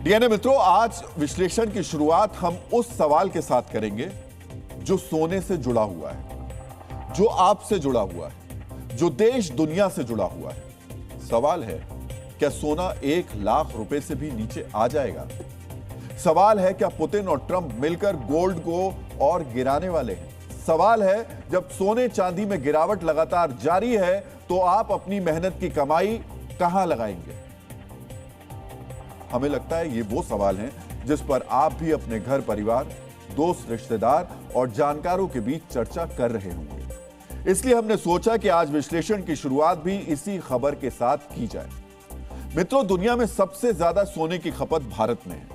DNA मित्रों, आज विश्लेषण की शुरुआत हम उस सवाल के साथ करेंगे जो सोने से जुड़ा हुआ है, जो आपसे जुड़ा हुआ है, जो देश दुनिया से जुड़ा हुआ है। सवाल है, क्या सोना 1 लाख रुपए से भी नीचे आ जाएगा? सवाल है, क्या पुतिन और ट्रंप मिलकर गोल्ड को और गिराने वाले हैं? सवाल है, जब सोने चांदी में गिरावट लगातार जारी है तो आप अपनी मेहनत की कमाई कहां लगाएंगे? हमें लगता है ये वो सवाल हैं जिस पर आप भी अपने घर परिवार, दोस्त, रिश्तेदार और जानकारों के बीच चर्चा कर रहे होंगे। इसलिए हमने सोचा कि आज विश्लेषण की शुरुआत भी इसी खबर के साथ की जाए। मित्रों, दुनिया में सबसे ज्यादा सोने की खपत भारत में है।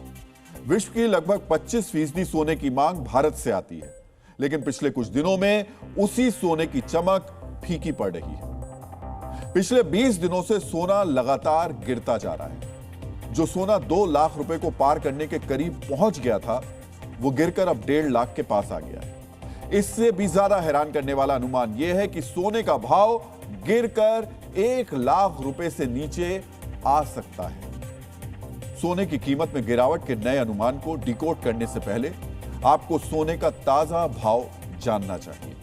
विश्व की लगभग 25% सोने की मांग भारत से आती है, लेकिन पिछले कुछ दिनों में उसी सोने की चमक फीकी पड़ रही है। पिछले 20 दिनों से सोना लगातार गिरता जा रहा है। जो सोना 2 लाख रुपए को पार करने के करीब पहुंच गया था, वो गिरकर अब 1.5 लाख के पास आ गया है। इससे भी ज्यादा हैरान करने वाला अनुमान यह है कि सोने का भाव गिरकर 1 लाख रुपए से नीचे आ सकता है। सोने की कीमत में गिरावट के नए अनुमान को डिकोड करने से पहले आपको सोने का ताजा भाव जानना चाहिए।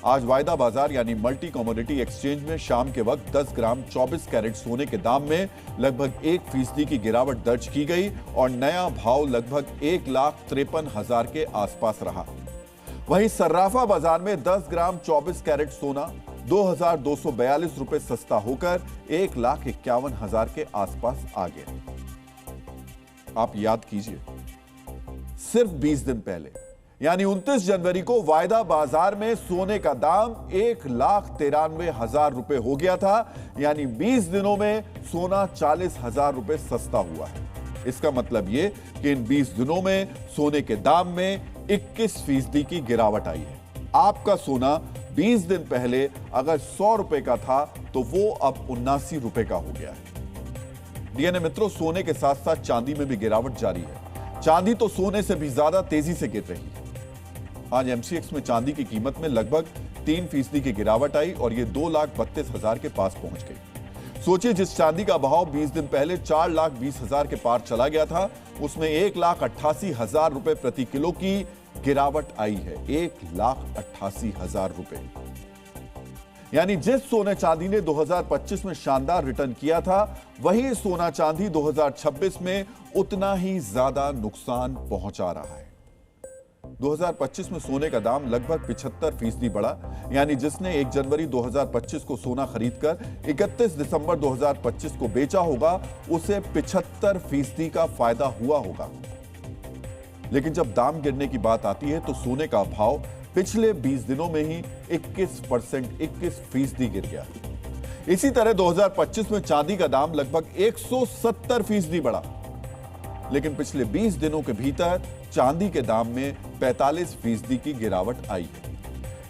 आज वायदा बाजार यानी मल्टी कमोडिटी एक्सचेंज में शाम के वक्त 10 ग्राम 24 कैरेट सोने के दाम में लगभग 1% की गिरावट दर्ज की गई और नया भाव लगभग 1,53,000 के आसपास रहा। वहीं सर्राफा बाजार में 10 ग्राम 24 कैरेट सोना 2,242 रुपए सस्ता होकर 1,51,000 के आसपास आ गया। आप याद कीजिए, सिर्फ 20 दिन पहले यानी 29 जनवरी को वायदा बाजार में सोने का दाम 1,93,000 रुपए हो गया था। यानी 20 दिनों में सोना 40,000 रुपए सस्ता हुआ है। इसका मतलब यह कि इन 20 दिनों में सोने के दाम में 21% की गिरावट आई है। आपका सोना 20 दिन पहले अगर 100 रुपए का था तो वो अब 79 रुपए का हो गया है। डीएनए मित्रों, सोने के साथ साथ चांदी में भी गिरावट जारी है। चांदी तो सोने से भी ज्यादा तेजी से गिर रही है। आज एमसीएक्स में चांदी की कीमत में लगभग 3% की गिरावट आई और यह 2,32,000 के पास पहुंच गई। सोचिए, जिस चांदी का भाव 20 दिन पहले 4,20,000 के पार चला गया था, उसमें 1,88,000 रुपए प्रति किलो की गिरावट आई है। 1,88,000 रुपए। यानी जिस सोने चांदी ने 2025 में शानदार रिटर्न किया था, वही सोना चांदी 2026 में उतना ही ज्यादा नुकसान पहुंचा रहा है। 2025 में सोने का दाम लगभग 75% बढ़ा। यानी जिसने 1 जनवरी 2025 को सोना खरीदकर 31 दिसंबर 2025 को बेचा होगा, उसे 75% का फायदा हुआ होगा। लेकिन जब दाम गिरने की बात आती है तो सोने का भाव पिछले 20 दिनों में ही 21% गिर गया। इसी तरह 2025 में चांदी का दाम लगभग 170% बढ़ा, लेकिन पिछले 20 दिनों के भीतर चांदी के दाम में 45% की गिरावट आई है।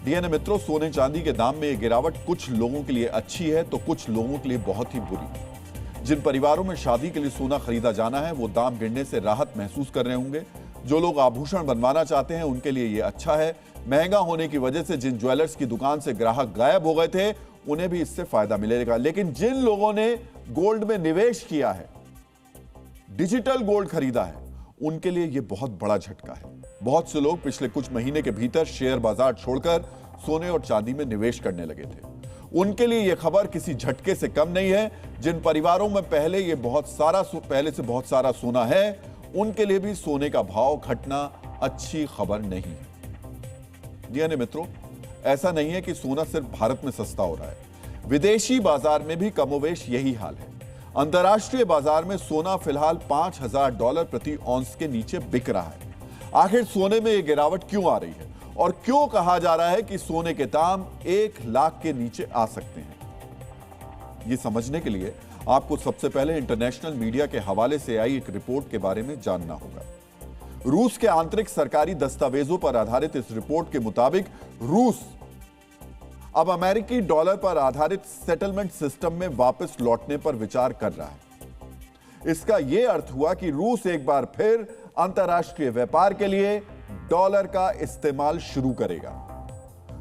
डीएनए मित्रों, सोने चांदी के दाम में यह गिरावट कुछ लोगों के लिए अच्छी है तो कुछ लोगों के लिए बहुत ही बुरी। जिन परिवारों में शादी के लिए सोना खरीदा जाना है, वो दाम गिरने से राहत महसूस कर रहे होंगे। जो लोग आभूषण बनवाना चाहते हैं, उनके लिए यह अच्छा है। महंगा होने की वजह से जिन ज्वेलर्स की दुकान से ग्राहक गायब हो गए थे, उन्हें भी इससे फायदा मिलेगा। लेकिन जिन लोगों ने गोल्ड में निवेश किया है, डिजिटल गोल्ड खरीदा है, उनके लिए यह बहुत बड़ा झटका है। बहुत से लोग पिछले कुछ महीने के भीतर शेयर बाजार छोड़कर सोने और चांदी में निवेश करने लगे थे। उनके लिए यह खबर किसी झटके से कम नहीं है। जिन परिवारों में पहले से बहुत सारा सोना है, उनके लिए भी सोने का भाव घटना अच्छी खबर नहीं है। डीएनए मित्रों, ऐसा नहीं है कि सोना सिर्फ भारत में सस्ता हो रहा है। विदेशी बाजार में भी कमोवेश यही हाल है। अंतर्राष्ट्रीय बाजार में सोना फिलहाल $5,000 प्रति औंस के नीचे बिक रहा है। आखिर सोने में यह गिरावट क्यों आ रही है और क्यों कहा जा रहा है कि सोने के दाम 1 लाख के नीचे आ सकते हैं? यह समझने के लिए आपको सबसे पहले इंटरनेशनल मीडिया के हवाले से आई एक रिपोर्ट के बारे में जानना होगा। रूस के आंतरिक सरकारी दस्तावेजों पर आधारित इस रिपोर्ट के मुताबिक रूस अब अमेरिकी डॉलर पर आधारित सेटलमेंट सिस्टम में वापस लौटने पर विचार कर रहा है। इसका यह अर्थ हुआ कि रूस एक बार फिर अंतर्राष्ट्रीय व्यापार के लिए डॉलर का इस्तेमाल शुरू करेगा।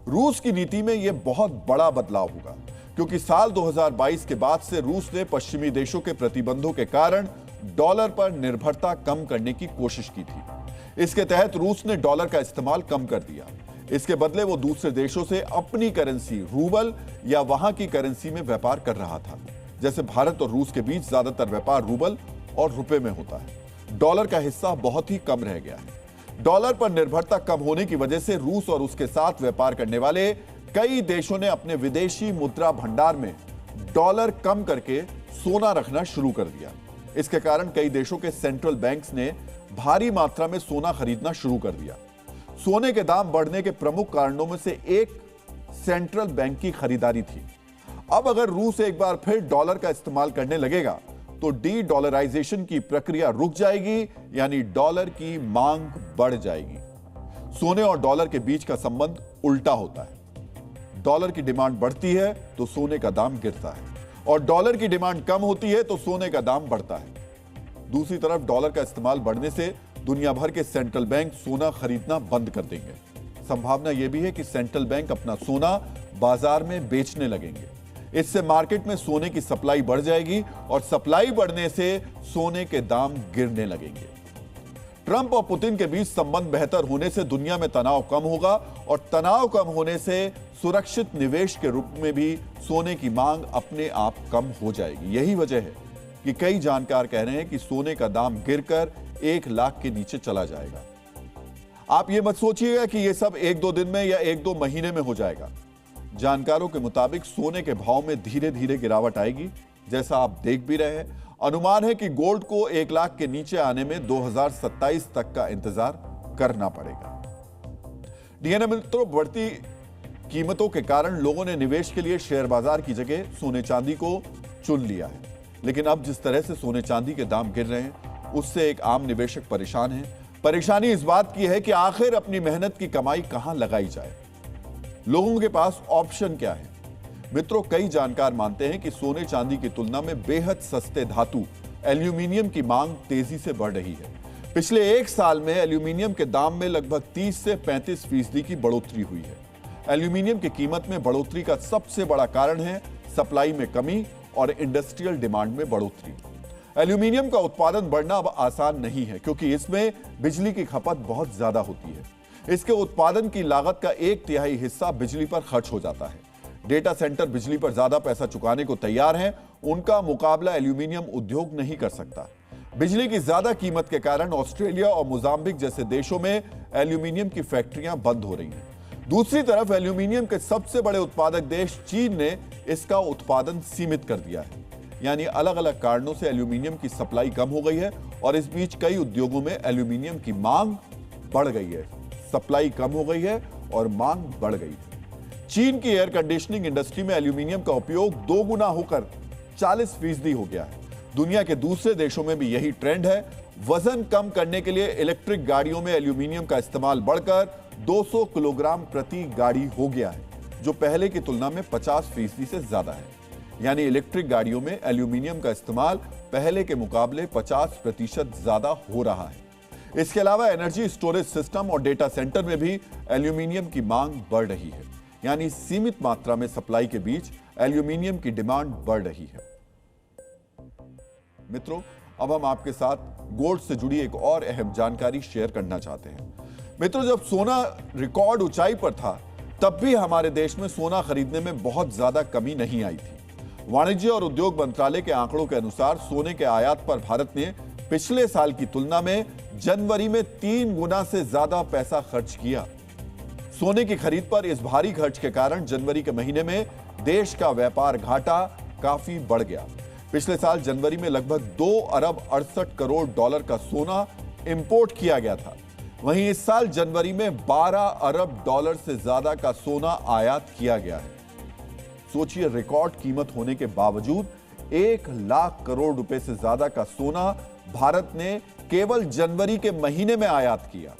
रूस की नीति में यह बहुत बड़ा बदलाव होगा, क्योंकि साल 2022 के बाद से रूस ने पश्चिमी देशों के प्रतिबंधों के कारण डॉलर पर निर्भरता कम करने की कोशिश की थी। इसके तहत रूस ने डॉलर का इस्तेमाल कम कर दिया। इसके बदले वो दूसरे देशों से अपनी करेंसी रूबल या वहां की करेंसी में व्यापार कर रहा था। जैसे भारत और रूस के बीच ज्यादातर व्यापार रूबल और रुपए में होता है। डॉलर का हिस्सा बहुत ही कम रह गया है। डॉलर पर निर्भरता कम होने की वजह से रूस और उसके साथ व्यापार करने वाले कई देशों ने अपने विदेशी मुद्रा भंडार में डॉलर कम करके सोना रखना शुरू कर दिया। इसके कारण कई देशों के सेंट्रल बैंक्स ने भारी मात्रा में सोना खरीदना शुरू कर दिया। सोने के दाम बढ़ने के प्रमुख कारणों में से एक सेंट्रल बैंक की खरीदारी थी। अब अगर रूस एक बार फिर डॉलर का इस्तेमाल करने लगेगा तो डी डॉलराइजेशन की प्रक्रिया रुक जाएगी, यानी डॉलर की मांग बढ़ जाएगी। सोने और डॉलर के बीच का संबंध उल्टा होता है। डॉलर की डिमांड बढ़ती है तो सोने का दाम गिरता है, और डॉलर की डिमांड कम होती है तो सोने का दाम बढ़ता है। दूसरी तरफ डॉलर का इस्तेमाल बढ़ने से दुनिया भर के सेंट्रल बैंक सोना खरीदना बंद कर देंगे। संभावना यह भी है कि सेंट्रल बैंक अपना सोना बाजार में बेचने लगेंगे। इससे मार्केट में सोने की सप्लाई बढ़ जाएगी, और सप्लाई बढ़ने से सोने के दाम गिरने लगेंगे। ट्रंप और पुतिन के बीच संबंध बेहतर होने से दुनिया में तनाव कम होगा, और तनाव कम होने से सुरक्षित निवेश के रूप में भी सोने की मांग अपने आप कम हो जाएगी। यही वजह है कि कई जानकार कह रहे हैं कि सोने का दाम गिरकर 1 लाख के नीचे चला जाएगा। आप यह मत सोचिएगा कि यह सब 1-2 दिन में या 1-2 महीने में हो जाएगा। जानकारों के मुताबिक सोने के भाव में धीरे धीरे गिरावट आएगी, जैसा आप देख भी रहे हैं। अनुमान है कि गोल्ड को 1 लाख के नीचे आने में 2027 तक का इंतजार करना पड़ेगा। डीएनए मित्रों, बढ़ती कीमतों के कारण लोगों ने निवेश के लिए शेयर बाजार की जगह सोने चांदी को चुन लिया है। लेकिन अब जिस तरह से सोने चांदी के दाम गिर रहे हैं, उससे एक आम निवेशक परेशान है। परेशानी इस बात की है कि आखिर अपनी मेहनत की कमाई कहां लगाई जाए। लोगों के पास ऑप्शन क्या है? मित्रों, कई जानकार मानते हैं कि सोने चांदी की तुलना में बेहद सस्ते धातु एल्यूमिनियम की मांग तेजी से बढ़ रही है। पिछले 1 साल में एल्यूमिनियम के दाम में लगभग 30 से 35% की बढ़ोतरी हुई है। एल्यूमिनियम की कीमत में बढ़ोतरी का सबसे बड़ा कारण है सप्लाई में कमी और इंडस्ट्रियल डिमांड में बढ़ोतरी। एल्यूमिनियम का उत्पादन बढ़ना अब आसान नहीं है, क्योंकि इसमें बिजली की खपत बहुत ज्यादा होती है। इसके उत्पादन की लागत का 1/3 हिस्सा बिजली पर खर्च हो जाता है। डेटा सेंटर बिजली पर ज्यादा पैसा चुकाने को तैयार हैं, उनका मुकाबला एल्यूमिनियम उद्योग नहीं कर सकता। बिजली की ज्यादा कीमत के कारण ऑस्ट्रेलिया और मोजाम्बिक जैसे देशों में एल्यूमिनियम की फैक्ट्रियां बंद हो रही हैं। दूसरी तरफ एल्यूमिनियम के सबसे बड़े उत्पादक देश चीन ने इसका उत्पादन सीमित कर दिया है। यानी अलग अलग कारणों से एल्यूमिनियम की सप्लाई कम हो गई है, और इस बीच कई उद्योगों में एल्यूमिनियम की मांग बढ़ गई है। सप्लाई कम हो गई है और मांग बढ़ गई है। चीन की एयर कंडीशनिंग इंडस्ट्री में एल्यूमिनियम का उपयोग 2 गुना होकर 40% हो गया है। दुनिया के दूसरे देशों में भी यही ट्रेंड है। वजन कम करने के लिए इलेक्ट्रिक गाड़ियों में एल्यूमिनियम का इस्तेमाल बढ़कर 200 किलोग्राम प्रति गाड़ी हो गया है, जो पहले की तुलना में 50% से ज्यादा है। यानी इलेक्ट्रिक गाड़ियों में एल्यूमिनियम का इस्तेमाल पहले के मुकाबले 50% ज्यादा हो रहा है। इसके अलावा एनर्जी स्टोरेज सिस्टम और डेटा सेंटर में भी एल्यूमिनियम की मांग बढ़ रही है। यानी सीमित मात्रा में सप्लाई के बीच एल्यूमिनियम की डिमांड बढ़ रही है। मित्रों, अब हम आपके साथ गोल्ड से जुड़ी एक और अहम जानकारी शेयर करना चाहते हैं। मित्रों, जब सोना रिकॉर्ड ऊंचाई पर था, तब भी हमारे देश में सोना खरीदने में बहुत ज्यादा कमी नहीं आई थी। वाणिज्य और उद्योग मंत्रालय के आंकड़ों के अनुसार सोने के आयात पर भारत ने पिछले साल की तुलना में जनवरी में 3 गुना से ज्यादा पैसा खर्च किया। सोने की खरीद पर इस भारी खर्च के कारण जनवरी के महीने में देश का व्यापार घाटा काफी बढ़ गया। पिछले साल जनवरी में लगभग 2 अरब 68 करोड़ डॉलर का सोना इंपोर्ट किया गया था। वहीं इस साल जनवरी में 12 अरब डॉलर से ज्यादा का सोना आयात किया गया है। सोचिए, रिकॉर्ड कीमत होने के बावजूद 1 लाख करोड़ रुपए से ज्यादा का सोना भारत ने केवल जनवरी के महीने में आयात किया।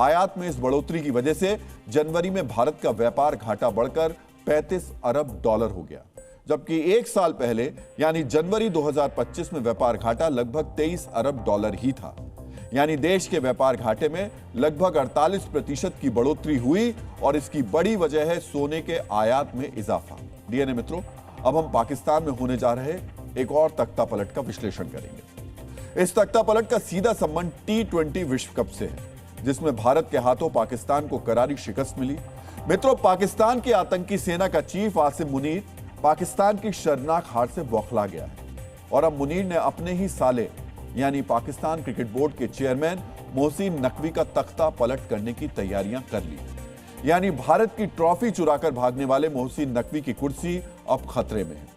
आयात में इस बढ़ोतरी की वजह से जनवरी में भारत का व्यापार घाटा बढ़कर 35 अरब डॉलर हो गया, जबकि 1 साल पहले यानी जनवरी 2025 में व्यापार घाटा लगभग 23 अरब डॉलर ही था। यानी देश के व्यापार घाटे में लगभग 48% की बढ़ोतरी हुई, और इसकी बड़ी वजह है सोने के आयात में इजाफा। डीएनए मित्रों, अब हम पाकिस्तान में होने जा रहे एक और तख्ता पलट का विश्लेषण करेंगे। इस तख्तापलट का सीधा संबंध T20 विश्व कप से है, जिसमें भारत के हाथों पाकिस्तान को करारी शिकस्त मिली। मित्रों, पाकिस्तान की आतंकी सेना का चीफ आसिम मुनीर पाकिस्तान की शर्मनाक हार से बौखला गया है और अब मुनीर ने अपने ही साले यानी पाकिस्तान क्रिकेट बोर्ड के चेयरमैन मोहसिन नकवी का तख्ता पलट करने की तैयारियां कर ली। यानी भारत की ट्रॉफी चुराकर भागने वाले मोहसिन नकवी की कुर्सी अब खतरे में है।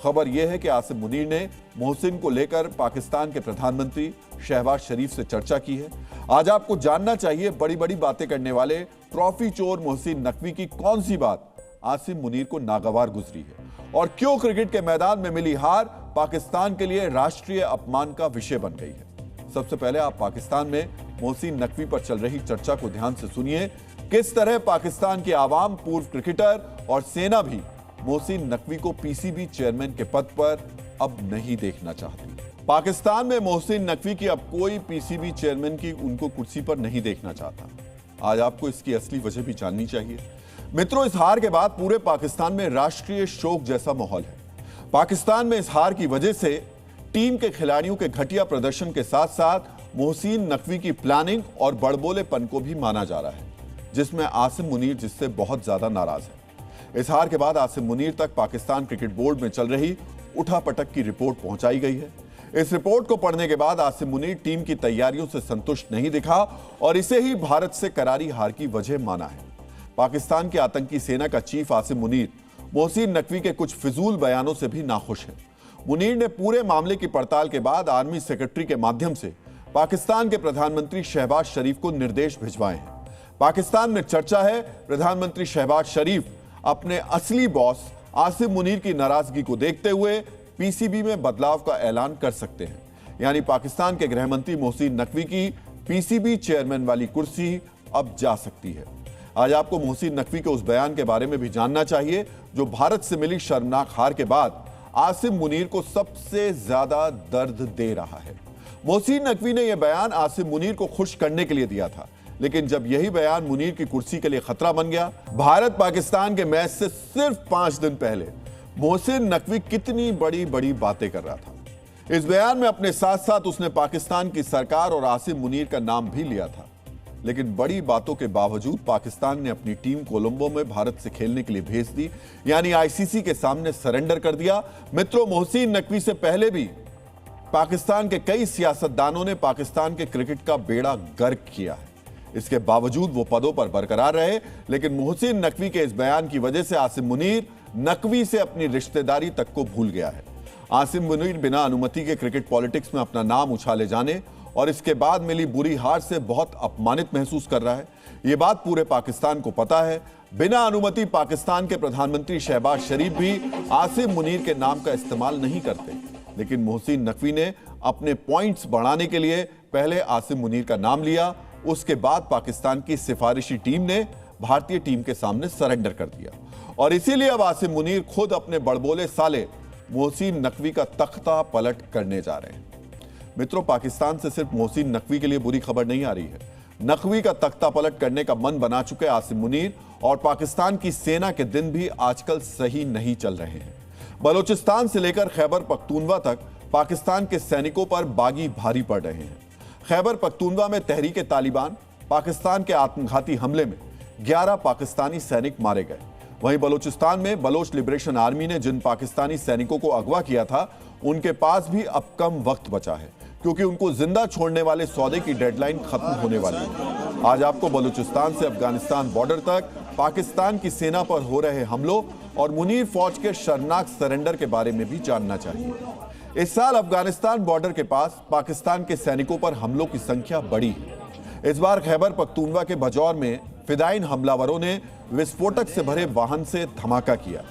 खबर यह है कि आसिम मुनीर ने मोहसिन को लेकर पाकिस्तान के प्रधानमंत्री शहबाज शरीफ से चर्चा की है। आज आपको जानना चाहिए बड़ी बड़ी बातें करने वाले ट्रॉफी चोर मोहसिन नकवी की कौन सी बात आसिम मुनीर को नागवार गुजरी है और क्यों क्रिकेट के मैदान में मिली हार पाकिस्तान के लिए राष्ट्रीय अपमान का विषय बन गई है। सबसे पहले आप पाकिस्तान में मोहसिन नकवी पर चल रही चर्चा को ध्यान से सुनिए। किस तरह पाकिस्तान की आवाम, पूर्व क्रिकेटर और सेना भी मोहसिन नकवी को पीसीबी चेयरमैन के पद पर अब नहीं देखना चाहती। पाकिस्तान में मोहसिन नकवी की अब कोई पीसीबी चेयरमैन की उनको कुर्सी पर नहीं देखना चाहता। आज आपको इसकी असली वजह भी जाननी चाहिए। मित्रों, इस हार के बाद पूरे पाकिस्तान में राष्ट्रीय शोक जैसा माहौल है। पाकिस्तान में इस हार की वजह से टीम के खिलाड़ियों के घटिया प्रदर्शन के साथ साथ मोहसिन नकवी की प्लानिंग और बड़बोलेपन को भी माना जा रहा है, जिसमें आसिम मुनीर जिससे बहुत ज्यादा नाराज है। इस हार के बाद आसिम मुनीर तक पाकिस्तान क्रिकेट बोर्ड में चल रही उठापटक की रिपोर्ट पहुंचाई गई है। इस रिपोर्ट को पढ़ने के बाद आसिम मुनीर टीम की तैयारियों से संतुष्ट नहीं दिखा और इसे ही भारत से करारी हार की वजह माना है। पाकिस्तान की आतंकी सेना का चीफ आसिम मुनीर मोहसिन नकवी के कुछ फिजूल बयानों से भी नाखुश है। मुनीर ने पूरे मामले की पड़ताल के बाद आर्मी सेक्रेटरी के माध्यम से पाकिस्तान के प्रधानमंत्री शहबाज शरीफ को निर्देश भिजवाए हैं। पाकिस्तान में चर्चा है प्रधानमंत्री शहबाज शरीफ अपने असली बॉस आसिम मुनीर की नाराजगी को देखते हुए पीसीबी में बदलाव का ऐलान कर सकते हैं। यानी पाकिस्तान के गृह मंत्री मोहसिन नकवी की पीसीबी चेयरमैन वाली कुर्सी अब जा सकती है। आज आपको मोहसिन नकवी के उस बयान के बारे में भी जानना चाहिए जो भारत से मिली शर्मनाक हार के बाद आसिम मुनीर को सबसे ज्यादा दर्द दे रहा है। मोहसिन नकवी ने यह बयान आसिम मुनीर को खुश करने के लिए दिया था, लेकिन जब यही बयान मुनीर की कुर्सी के लिए खतरा बन गया। भारत पाकिस्तान के मैच से सिर्फ 5 दिन पहले मोहसिन नकवी कितनी बड़ी बड़ी बातें कर रहा था। इस बयान में अपने साथ साथ उसने पाकिस्तान की सरकार और आसिम मुनीर का नाम भी लिया था, लेकिन बड़ी बातों के बावजूद पाकिस्तान ने अपनी टीम कोलंबो में भारत से खेलने के लिए भेज दी, यानी आईसीसी के सामने सरेंडर कर दिया। मित्रों, मोहसिन नकवी से पहले भी पाकिस्तान के कई सियासतदानों ने पाकिस्तान के क्रिकेट का बेड़ा गर्क किया है। इसके बावजूद वो पदों पर बरकरार रहे, लेकिन मोहसिन नकवी के इस बयान की वजह से आसिम मुनीर नकवी से अपनी रिश्तेदारी तक को भूल गया है। आसिम मुनीर बिना अनुमति के क्रिकेट पॉलिटिक्स में अपना नाम उछाले जाने और इसके बाद मिली बुरी हार से बहुत अपमानित महसूस कर रहा है। यह बात पूरे पाकिस्तान को पता है। बिना अनुमति पाकिस्तान के प्रधानमंत्री शहबाज शरीफ भी आसिम मुनीर के नाम का इस्तेमाल नहीं करते, लेकिन मोहसिन नकवी ने अपने पॉइंट्स बढ़ाने के लिए पहले आसिम मुनीर का नाम लिया, उसके बाद पाकिस्तान की सिफारिशी टीम ने भारतीय टीम के सामने सरेंडर कर दिया और इसीलिए अब आसिम मुनीर खुद अपने बड़बोले साले मोहसिन नकवी का तख्ता पलट करने जा रहे हैं। मित्रों, पाकिस्तान से सिर्फ मोहसिन नकवी के लिए बुरी खबर नहीं आ रही है। नकवी का तख्ता पलट करने का मन बना चुके आसिम मुनीर और पाकिस्तान की सेना के दिन भी आजकल सही नहीं चल रहे हैं। बलोचिस्तान से लेकर खैबर पख्तूनवा तक पाकिस्तान के सैनिकों पर बागी भारी पड़ रहे हैं। खैबर पख्तूनवा में तहरीके तालिबान पाकिस्तान के आत्मघाती हमले में 11 पाकिस्तानी सैनिक मारे गए। वहीं बलोचिस्तान में बलोच लिबरेशन आर्मी ने जिन पाकिस्तानी सैनिकों को अगवा किया था, उनके पास भी अब कम वक्त बचा है, क्योंकि उनको जिंदा छोड़ने वाले सौदे की डेडलाइन खत्म होने वाली है। आज आपको बलूचिस्तान से अफगानिस्तान बॉर्डर तक पाकिस्तान की सेना पर हो रहे हमलों और मुनीर फौज के शर्मनाक सरेंडर के बारे में भी जानना चाहिए। इस साल अफगानिस्तान बॉर्डर के पास पाकिस्तान के सैनिकों पर हमलों की संख्या बढ़ी है। इस बार खैबर पख्तूनवा के बजौर में फिदाइन हमलावरों ने विस्फोटक से भरे वाहन से धमाका किया।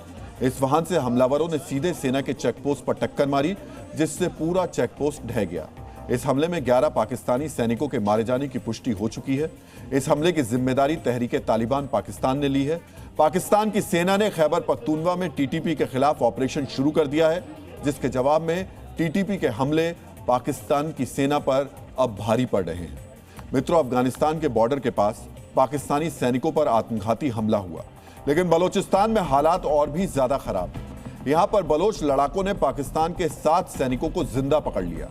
इस वाहन से हमलावरों ने सीधे सेना के चेकपोस्ट पर टक्कर मारी, जिससे पूरा चेकपोस्ट ढह गया। इस हमले में 11 पाकिस्तानी सैनिकों के मारे जाने की पुष्टि हो चुकी है। इस हमले की जिम्मेदारी तहरीके तालिबान पाकिस्तान ने ली है। पाकिस्तान की सेना ने खैबर पख्तूनवा में टीटीपी के खिलाफ ऑपरेशन शुरू कर दिया है, जिसके जवाब में टीटीपी के हमले पाकिस्तान की सेना पर अब भारी पड़ रहे हैं। मित्रों, अफगानिस्तान के बॉर्डर के पास पाकिस्तानी सैनिकों पर आत्मघाती हमला हुआ, लेकिन बलोचिस्तान में हालात और भी ज्यादा खराब हैं। यहां पर बलोच लड़ाकों ने पाकिस्तान के 7 सैनिकों को जिंदा पकड़ लिया।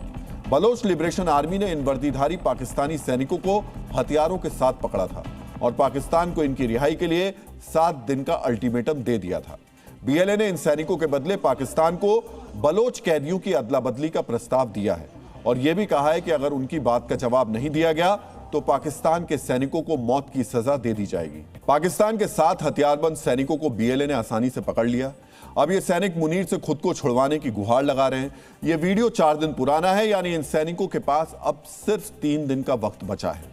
बलोच लिबरेशन आर्मी ने इन वर्दीधारी पाकिस्तानी सैनिकों को हथियारों के साथ पकड़ा था और पाकिस्तान को इनकी रिहाई के लिए 7 दिन का अल्टीमेटम दे दिया था। बीएलए ने इन सैनिकों के बदले पाकिस्तान को बलोच कैदियों की अदला बदली का प्रस्ताव दिया है और यह भी कहा है कि अगर उनकी बात का जवाब नहीं दिया गया तो पाकिस्तान के सैनिकों को मौत की सजा दे दी जाएगी। पाकिस्तान के 7 हथियारबंद सैनिकों को बीएलए ने आसानी से पकड़ लिया। अब ये सैनिक मुनीर से खुद को छुड़वाने की गुहार लगा रहे हैं। ये वीडियो 4 दिन पुराना है, यानी इन सैनिकों के पास अब सिर्फ 3 दिन का वक्त बचा है।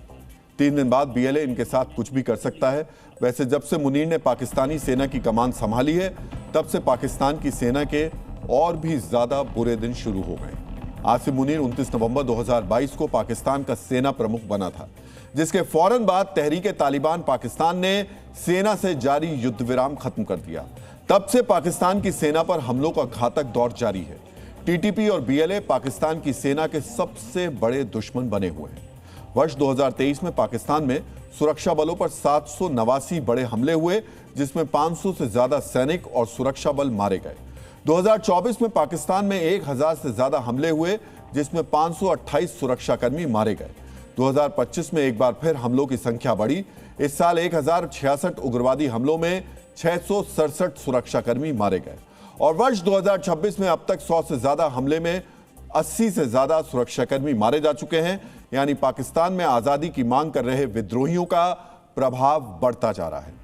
3 दिन बाद बीएलए इनके साथ कुछ भी कर सकता है। वैसे जब से मुनीर ने पाकिस्तानी सेना की कमान संभाली है, तब से पाकिस्तान की सेना के और भी ज्यादा बुरे दिन शुरू हो गए। आसिम मुनीर 29 नवंबर 2022 को पाकिस्तान का सेना प्रमुख बना था, जिसके फौरन बाद तहरीक तालिबान पाकिस्तान ने सेना से जारी युद्ध विराम खत्म कर दिया। तब से पाकिस्तान की सेना पर हमलों का घातक दौर जारी है। टीटीपी और बीएलए पाकिस्तान की सेना के सबसे बड़े दुश्मन बने हुए हैं। वर्ष 2023 में पाकिस्तान में सुरक्षा बलों पर 789 बड़े हमले हुए, जिसमें 500 से ज्यादा सैनिक और सुरक्षा बल मारे गए। 2024 में पाकिस्तान में 1000 से ज्यादा हमले हुए, जिसमें 528 सुरक्षाकर्मी मारे गए। 2025 में एक बार फिर हमलों की संख्या बढ़ी। इस साल 1066 उग्रवादी हमलों में 667 सुरक्षाकर्मी मारे गए और वर्ष 2026 में अब तक 100 से ज्यादा हमले में 80 से ज्यादा सुरक्षाकर्मी मारे जा चुके हैं। यानी पाकिस्तान में आजादी की मांग कर रहे विद्रोहियों का प्रभाव बढ़ता जा रहा है।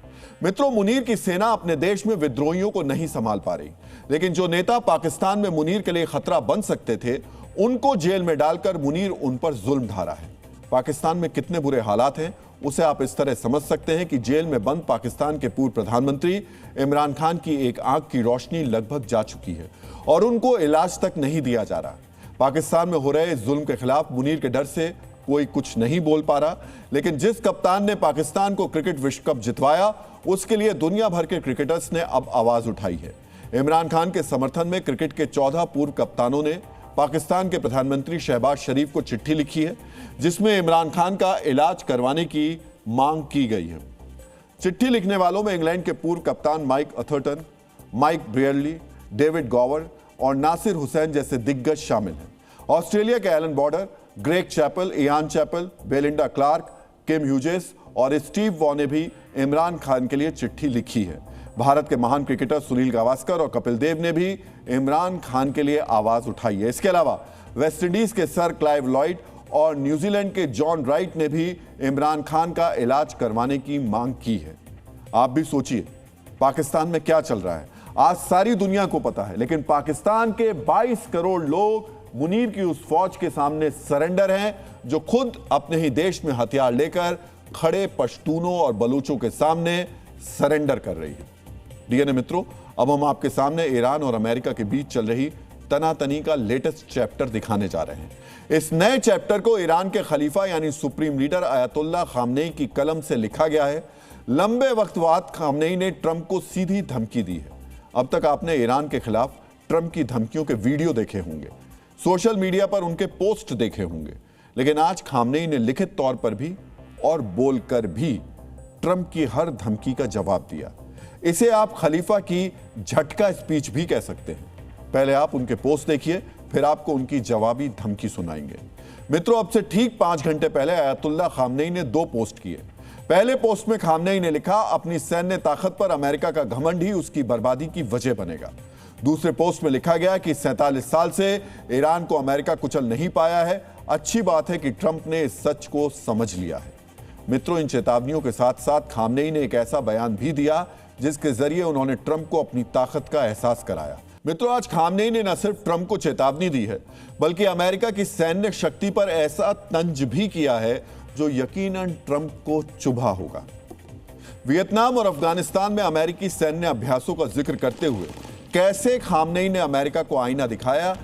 मित्रों, मुनीर की सेना अपने देश में विद्रोहियों को नहीं संभाल पा रही, लेकिन जो नेता पाकिस्तान में मुनीर के लिए खतरा बन सकते थे, उनको जेल में डालकर मुनीर उन पर जुल्म ढा रहा है। पाकिस्तान में कितने बुरे हालात हैं, उसे आप इस तरह समझ सकते हैं कि जेल में बंद पाकिस्तान के पूर्व प्रधानमंत्री इमरान खान की एक आंख की रोशनी लगभग जा चुकी है और उनको इलाज तक नहीं दिया जा रहा। पाकिस्तान में हो रहे जुल्म के खिलाफ मुनीर के डर से कोई कुछ नहीं बोल पा रहा, लेकिन जिस कप्तान ने पाकिस्तान को क्रिकेट विश्व कप जितवाया, उसके लिए दुनिया भर के क्रिकेटर्स ने अब आवाज उठाई है। इमरान खान के समर्थन में क्रिकेट के 14 पूर्व कप्तानों ने पाकिस्तान के प्रधानमंत्री शहबाज शरीफ को चिट्ठी लिखी है, जिसमें इमरान खान का इलाज करवाने की मांग की गई है। चिट्ठी लिखने वालों में इंग्लैंड के पूर्व कप्तान Mike Atherton, Mike Brearley, David Gower और नासिर हुसैन जैसे दिग्गज शामिल हैं। ऑस्ट्रेलिया के Allan Border, Greg Chappell, Ian Chappell, Belinda Clark, Kim Hughes और स्टीव वॉ ने भी इमरान खान के लिए चिट्ठी लिखी है। भारत के महान क्रिकेटर सुनील गावस्कर और कपिल देव ने भी इमरान खान के लिए आवाज उठाई है। इसके अलावा वेस्टइंडीज के सर क्लाइव लॉयड और न्यूजीलैंड के जॉन राइट ने भी इमरान खान का इलाज करवाने की मांग की है। आप भी सोचिए, पाकिस्तान में क्या चल रहा है। आज सारी दुनिया को पता है, लेकिन पाकिस्तान के 22 करोड़ लोग मुनीर की उस फौज के सामने सरेंडर हैं, जो खुद अपने ही देश में हथियार लेकर खड़े पश्तूनों और बलूचों के सामने सरेंडर कर रही है। डीएनए मित्रों, अब हम आपके सामने ईरान और अमेरिका के बीच चल रही तनातनी का लेटेस्ट चैप्टर दिखाने जा रहे हैं। इस नए चैप्टर को ईरान के खलीफा यानी सुप्रीम लीडर अयतुल्ला खामनेई की कलम से लिखा गया है। लंबे वक्त बाद खामनेई ने ट्रंप को सीधी धमकी दी है। अब तक आपने ईरान के खिलाफ ट्रंप की धमकियों के वीडियो देखे होंगे, सोशल मीडिया पर उनके पोस्ट देखे होंगे, लेकिन आज खामनेई ने लिखित तौर पर भी और बोलकर भी ट्रंप की हर धमकी का जवाब दिया। इसे आप खलीफा की झटका स्पीच भी कह सकते हैं। पहले आप उनके पोस्ट देखिए, फिर आपको उनकी जवाबी धमकी सुनाएंगे। मित्रों, अब से ठीक 5 घंटे पहले अयतुल्ला खामनेई ने 2 पोस्ट किए। पहले पोस्ट में खामनेई ने लिखा, अपनी सैन्य ताकत पर अमेरिका का घमंड ही उसकी बर्बादी की वजह बनेगा। दूसरे पोस्ट में लिखा गया कि 47 साल से ईरान को अमेरिका कुचल नहीं पाया है। अच्छी बात है कि ट्रंप ने इस सच को समझ लिया है। मित्रों, इन चेतावनियों के साथ साथ खामनेई ने एक ऐसा बयान भी दिया जिसके जरिए उन्होंने ट्रंप को अपनी ताकत का एहसास कराया। मित्रों, आज खामनेई ने न सिर्फ ट्रंप को चेतावनी दी है, बल्कि अमेरिका की सैन्य शक्ति पर ऐसा तंज भी किया है जो यकीनन ट्रंप को चुभा होगा। वियतनाम और अफगानिस्तान में अमेरिकी सैन्य अभ्यासों का जिक्र करते हुए कैसे खामनेई ने अमेरिका को आईना दिखाया।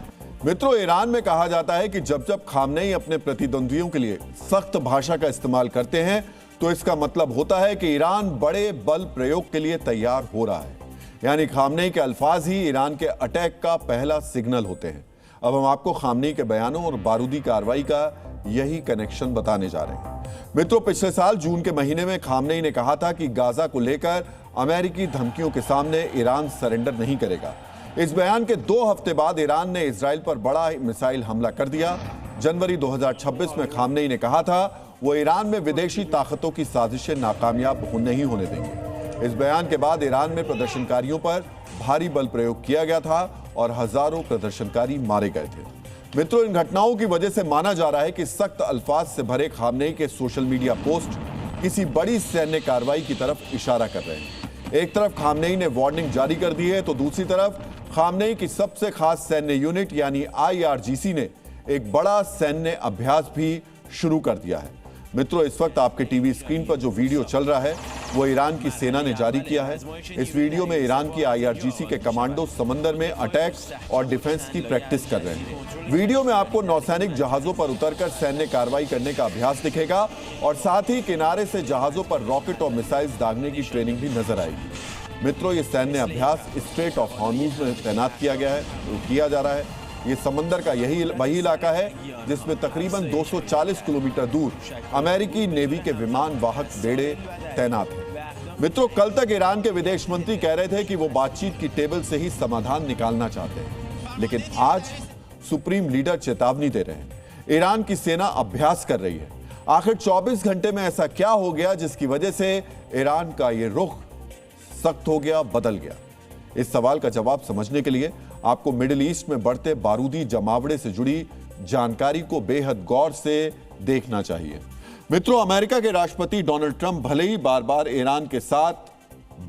मित्रों, ईरान में कहा जाता है कि जब जब खामनेई अपने प्रतिद्वंदियों के लिए सख्त भाषा का इस्तेमाल करते हैं, तो इसका मतलब होता है कि ईरान बड़े बल प्रयोग के लिए तैयार हो रहा है। यानी खामनेई के अल्फाज ही ईरान के अटैक का पहला सिग्नल होते हैं। अब हम आपको खामनेई के बयानों और बारूदी कार्रवाई का यही कनेक्शन बताने जा रहे हैं। मित्रों, पिछले साल जून के महीने में खामनेई ने कहा था कि गाजा को लेकर अमेरिकी धमकियों के सामने ईरान सरेंडर नहीं करेगा। इस बयान के 2 हफ्ते बाद ईरान ने इजराइल पर बड़ा मिसाइल हमला कर दिया। जनवरी 2026 में खामनेई ने कहा था वो ईरान में विदेशी ताकतों की साजिशें नाकामयाब नहीं होने देंगे। इस बयान के बाद ईरान में प्रदर्शनकारियों पर भारी बल प्रयोग किया गया था और हजारों प्रदर्शनकारी मारे गए थे। मित्रों, इन घटनाओं की वजह से माना जा रहा है कि सख्त अल्फाज से भरे खामनेई के सोशल मीडिया पोस्ट किसी बड़ी सैन्य कार्रवाई की तरफ इशारा कर रहे हैं। एक तरफ खामनेई ने वार्निंग जारी कर दी है तो दूसरी तरफ खामनेई की सबसे खास सैन्य यूनिट यानी IRGC ने एक बड़ा सैन्य अभ्यास भी शुरू कर दिया है। मित्रों, इस वक्त आपके टीवी स्क्रीन पर जो वीडियो चल रहा है वो ईरान की सेना ने जारी किया है। इस वीडियो में ईरान की IRGC के कमांडो समंदर में अटैक और डिफेंस की प्रैक्टिस कर रहे हैं। वीडियो में आपको नौसैनिक जहाजों पर उतरकर सैन्य कार्रवाई करने का अभ्यास दिखेगा और साथ ही किनारे से जहाजों पर रॉकेट और मिसाइल्स दागने की ट्रेनिंग भी नजर आएगी। मित्रों, ये सैन्य अभ्यास स्ट्रेट ऑफ हॉर्मुज में तैनात किया जा रहा है। ये समंदर का वही इलाका है जिसमें तकरीबन 240 किलोमीटर दूर अमेरिकी नेवी के विमान वाहक बेड़े तैनात हैं। मित्रों, कल तक ईरान के विदेश मंत्री कह रहे थे कि वो बातचीत की टेबल से ही समाधान निकालना चाहते हैं, लेकिन आज सुप्रीम लीडर चेतावनी दे रहे हैं। ईरान की सेना अभ्यास कर रही है। आखिर 24 घंटे में ऐसा क्या हो गया जिसकी वजह से ईरान का ये रुख सख्त हो गया, बदल गया? इस सवाल का जवाब समझने के लिए आपको मिडिल ईस्ट में बढ़ते बारूदी जमावड़े से जुड़ी जानकारी को बेहद गौर से देखना चाहिए। मित्रों, अमेरिका के राष्ट्रपति डोनाल्ड ट्रंप भले ही बार बार ईरान के साथ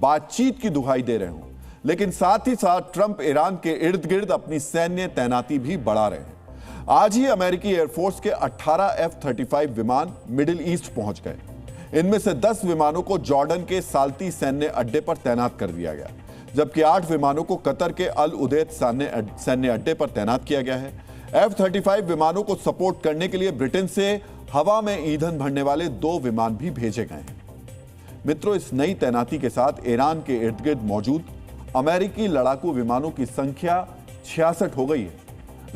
बातचीत की दुहाई दे रहे हों, लेकिन साथ ही साथ ट्रंप ईरान के इर्द गिर्द अपनी सैन्य तैनाती भी बढ़ा रहे हैं। आज ही अमेरिकी एयरफोर्स के 18 F-35 विमान मिडिल ईस्ट पहुंच गए। इनमें से 10 विमानों को जॉर्डन के साल्ती सैन्य अड्डे पर तैनात कर दिया गया, जबकि 8 विमानों को कतर के अल उदैद सैन्य अड्डे पर तैनात किया गया है। F-35 विमानों को सपोर्ट करने के लिए ब्रिटेन से हवा में ईंधन भरने वाले 2 विमान भी भेजे गए हैं। मित्रों, इस नई तैनाती के साथ ईरान के इर्द गिर्द मौजूद अमेरिकी लड़ाकू विमानों की संख्या 66 हो गई है।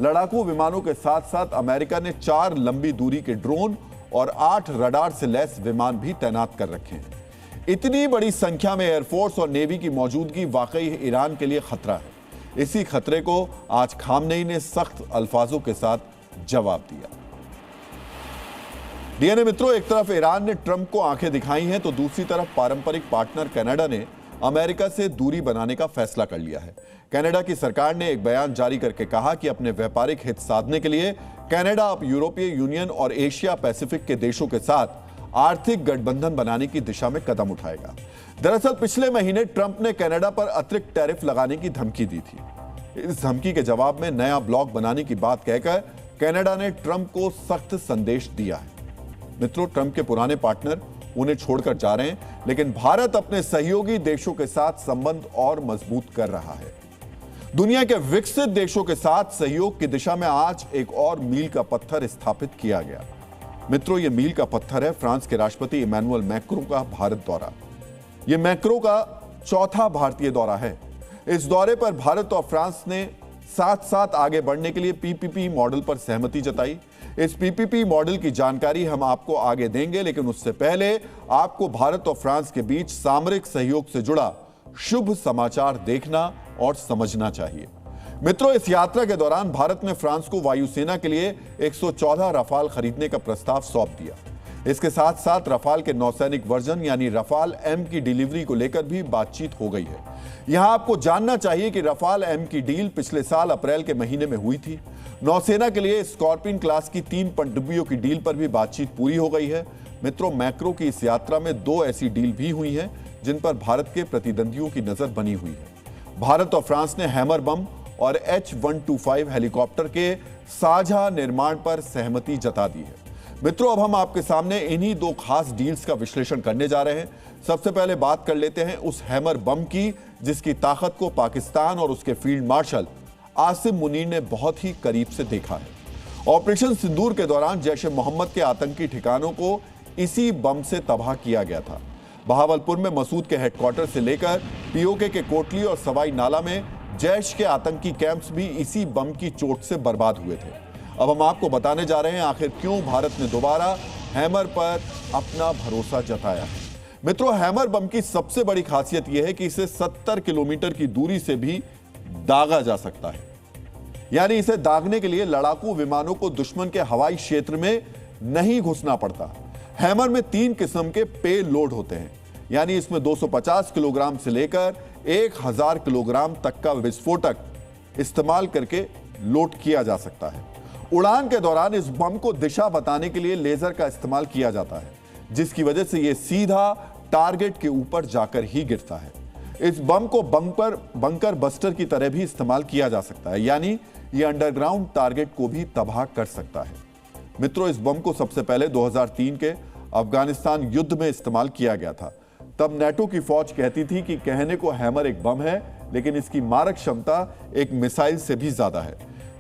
लड़ाकू विमानों के साथ साथ अमेरिका ने 4 लंबी दूरी के ड्रोन और 8 रडार से लैस विमान भी तैनात कर रखे हैं। इतनी बड़ी संख्या में एयरफोर्स और नेवी की मौजूदगी वाकई ईरान के लिए खतरा है। इसी खतरे को आज खामनेई ने सख्त अल्फाजों के साथ जवाब दिया। डीएनए मित्रों, एक तरफ ईरान ने ट्रंप को आंखें दिखाई हैं तो दूसरी तरफ पारंपरिक पार्टनर कनाडा ने अमेरिका से दूरी बनाने का फैसला कर लिया है। कनाडा की सरकार ने एक बयान जारी करके कहा कि अपने व्यापारिक हित साधने के लिए कनाडा अब यूरोपीय यूनियन और एशिया पैसिफिक के देशों के साथ आर्थिक गठबंधन बनाने की दिशा में कदम उठाएगा। दरअसल पिछले महीने ट्रंप ने कनाडा पर अतिरिक्त टैरिफ लगाने की धमकी दी थी। इस धमकी के जवाब में नया ब्लॉक बनाने की बात कहकर कनाडा ने ट्रंप को सख्त संदेश दिया है। मित्रों, ट्रंप के पुराने पार्टनर उन्हें छोड़कर जा रहे हैं, लेकिन भारत अपने सहयोगी देशों के साथ संबंध और मजबूत कर रहा है। दुनिया के विकसित देशों के साथ सहयोग की दिशा में आज एक और मील का पत्थर स्थापित किया गया। मित्रों, यह मील का पत्थर है फ्रांस के राष्ट्रपति इमैनुअल मैक्रों का भारत दौरा। यह मैक्रों का चौथा भारतीय दौरा है। इस दौरे पर भारत और फ्रांस ने साथ साथ आगे बढ़ने के लिए PPP मॉडल पर सहमति जताई। इस PPP मॉडल की जानकारी हम आपको आगे देंगे, लेकिन उससे पहले आपको भारत और फ्रांस के बीच सामरिक सहयोग से जुड़ा शुभ समाचार देखना और समझना चाहिए। मित्रों, इस यात्रा के दौरान भारत ने फ्रांस को वायुसेना के लिए 114 रफाल खरीदने का प्रस्ताव सौंप दिया। इसके साथ साथ रफाल के नौसैनिक वर्जन यानी रफाल M की डिलीवरी को लेकर भी बातचीत हो गई है। यहां आपको जानना चाहिए कि रफाल M की डील पिछले साल अप्रैल के महीने में हुई थी। नौसेना के लिए स्कॉर्पियन क्लास की 3 पनडुब्बियों की डील पर भी बातचीत पूरी हो गई है। मित्रों, मैक्रो की इस यात्रा में 2 ऐसी डील भी हुई हैं जिन पर भारत के प्रतिद्वंदियों की नजर बनी हुई है। भारत और फ्रांस ने हैमर बम और H-125 हेलीकॉप्टर के साझा निर्माण पर सहमति जता दी है। मित्रों, अब हम आपके सामने इन्हीं 2 खास डील्स का विश्लेषण करने जा रहे हैं। सबसे पहले बात कर लेते हैं उस हैमर बम की जिसकी ताकत को पाकिस्तान और उसके फील्ड मार्शल आसिम मुनीर ने बहुत ही करीब से देखा है। ऑपरेशन सिंदूर के दौरान जैश ए मोहम्मद के आतंकी ठिकानों को इसी बम से तबाह किया गया था। बहावलपुर में मसूद के हेडक्वार्टर से लेकर POK के कोटली और सवाई नाला में जैश के आतंकी कैंप्स भी इसी बम की चोट से बर्बाद हुए थे। अब हम आपको बताने जा रहे हैं आखिर क्यों भारत ने दोबारा हैमर पर अपना भरोसा जताया है। मित्रों, हैमर बम की सबसे बड़ी खासियत यह है कि इसे 70 किलोमीटर की दूरी से भी दागा जा सकता है। यानी इसे दागने के लिए लड़ाकू विमानों को दुश्मन के हवाई क्षेत्र में नहीं घुसना पड़ता। हैमर में 3 किस्म के पे लोड होते हैं, यानी इसमें 250 किलोग्राम से लेकर 1000 किलोग्राम तक का विस्फोटक इस्तेमाल करके लोड किया जा सकता है। उड़ान के दौरान इस बम को दिशा बताने के लिए लेजर का इस्तेमाल किया जाता है, जिसकी वजह से यह सीधा टारगेट के ऊपर जाकर ही गिरता है। इस बम को बंकर बस्टर की तरह भी इस्तेमाल किया जा सकता है, यानी यह अंडरग्राउंड टारगेट को भी तबाह कर सकता है। मित्रों, इस बम को सबसे पहले 2003 के अफगानिस्तान युद्ध में इस्तेमाल किया गया था। तब नेटो की फौज कहती थी कि कहने को हैमर एक बम है, लेकिन इसकी मारक क्षमता एक मिसाइल से भी ज्यादा है।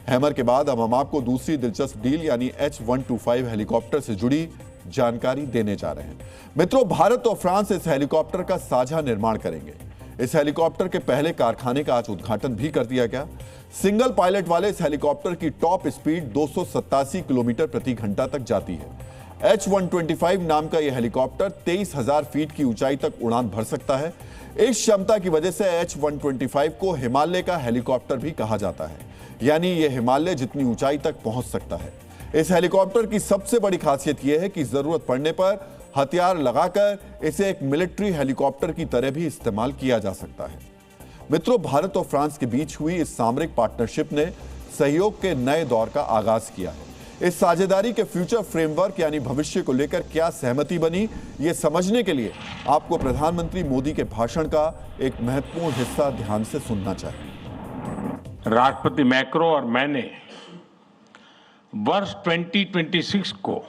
हैमर के बाद अब हम आपको दूसरी दिलचस्प डील यानी H-125 हेलीकॉप्टर से जुड़ी जानकारी देने जा रहे हैं। मित्रों, भारत और फ्रांस इस हेलीकॉप्टर का साझा निर्माण करेंगे। इस हेलीकॉप्टर के पहले कारखाने का आज उद्घाटन भी कर दिया गया। सिंगल पायलट वाले इस हेलीकॉप्टर की टॉप स्पीड 287 किलोमीटर प्रति घंटा तक जाती है। H-125 नाम का यह हेलीकॉप्टर 23,000 फीट की ऊंचाई तक उड़ान भर सकता है। इस क्षमता की वजह से H-125 को हिमालय का हेलीकॉप्टर भी कहा जाता है, यानी यह हिमालय जितनी ऊंचाई तक पहुंच सकता है। इस हेलीकॉप्टर की सबसे बड़ी खासियत यह है कि जरूरत पड़ने पर हथियार लगाकर इसे एक मिलिट्री हेलीकॉप्टर की तरह भी इस्तेमाल किया जा सकता है। मित्रों, भारत और फ्रांस के बीच हुई इस सामरिक पार्टनरशिप ने सहयोग के नए दौर का आगाज किया है। इस साझेदारी के फ्यूचर फ्रेमवर्क यानी भविष्य को लेकर क्या सहमति बनी, यह समझने के लिए आपको प्रधानमंत्री मोदी के भाषण का एक महत्वपूर्ण हिस्सा ध्यान से सुनना चाहिए। राष्ट्रपति मैक्रो और मैंने वर्ष 2026 को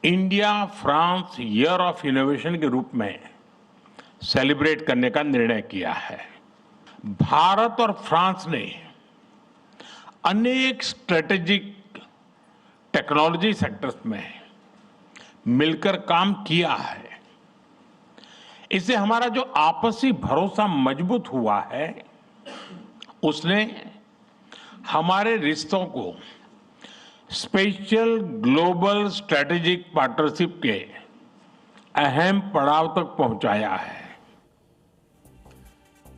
India France year of innovation के रूप में सेलिब्रेट करने का निर्णय किया है। भारत और फ्रांस ने अनेक स्ट्रेटेजिक टेक्नोलॉजी सेक्टर्स में मिलकर काम किया है। इससे हमारा जो आपसी भरोसा मजबूत हुआ है, उसने हमारे रिश्तों को स्पेशल ग्लोबल स्ट्रेटेजिक पार्टनरशिप के अहम पड़ाव तक पहुंचाया है।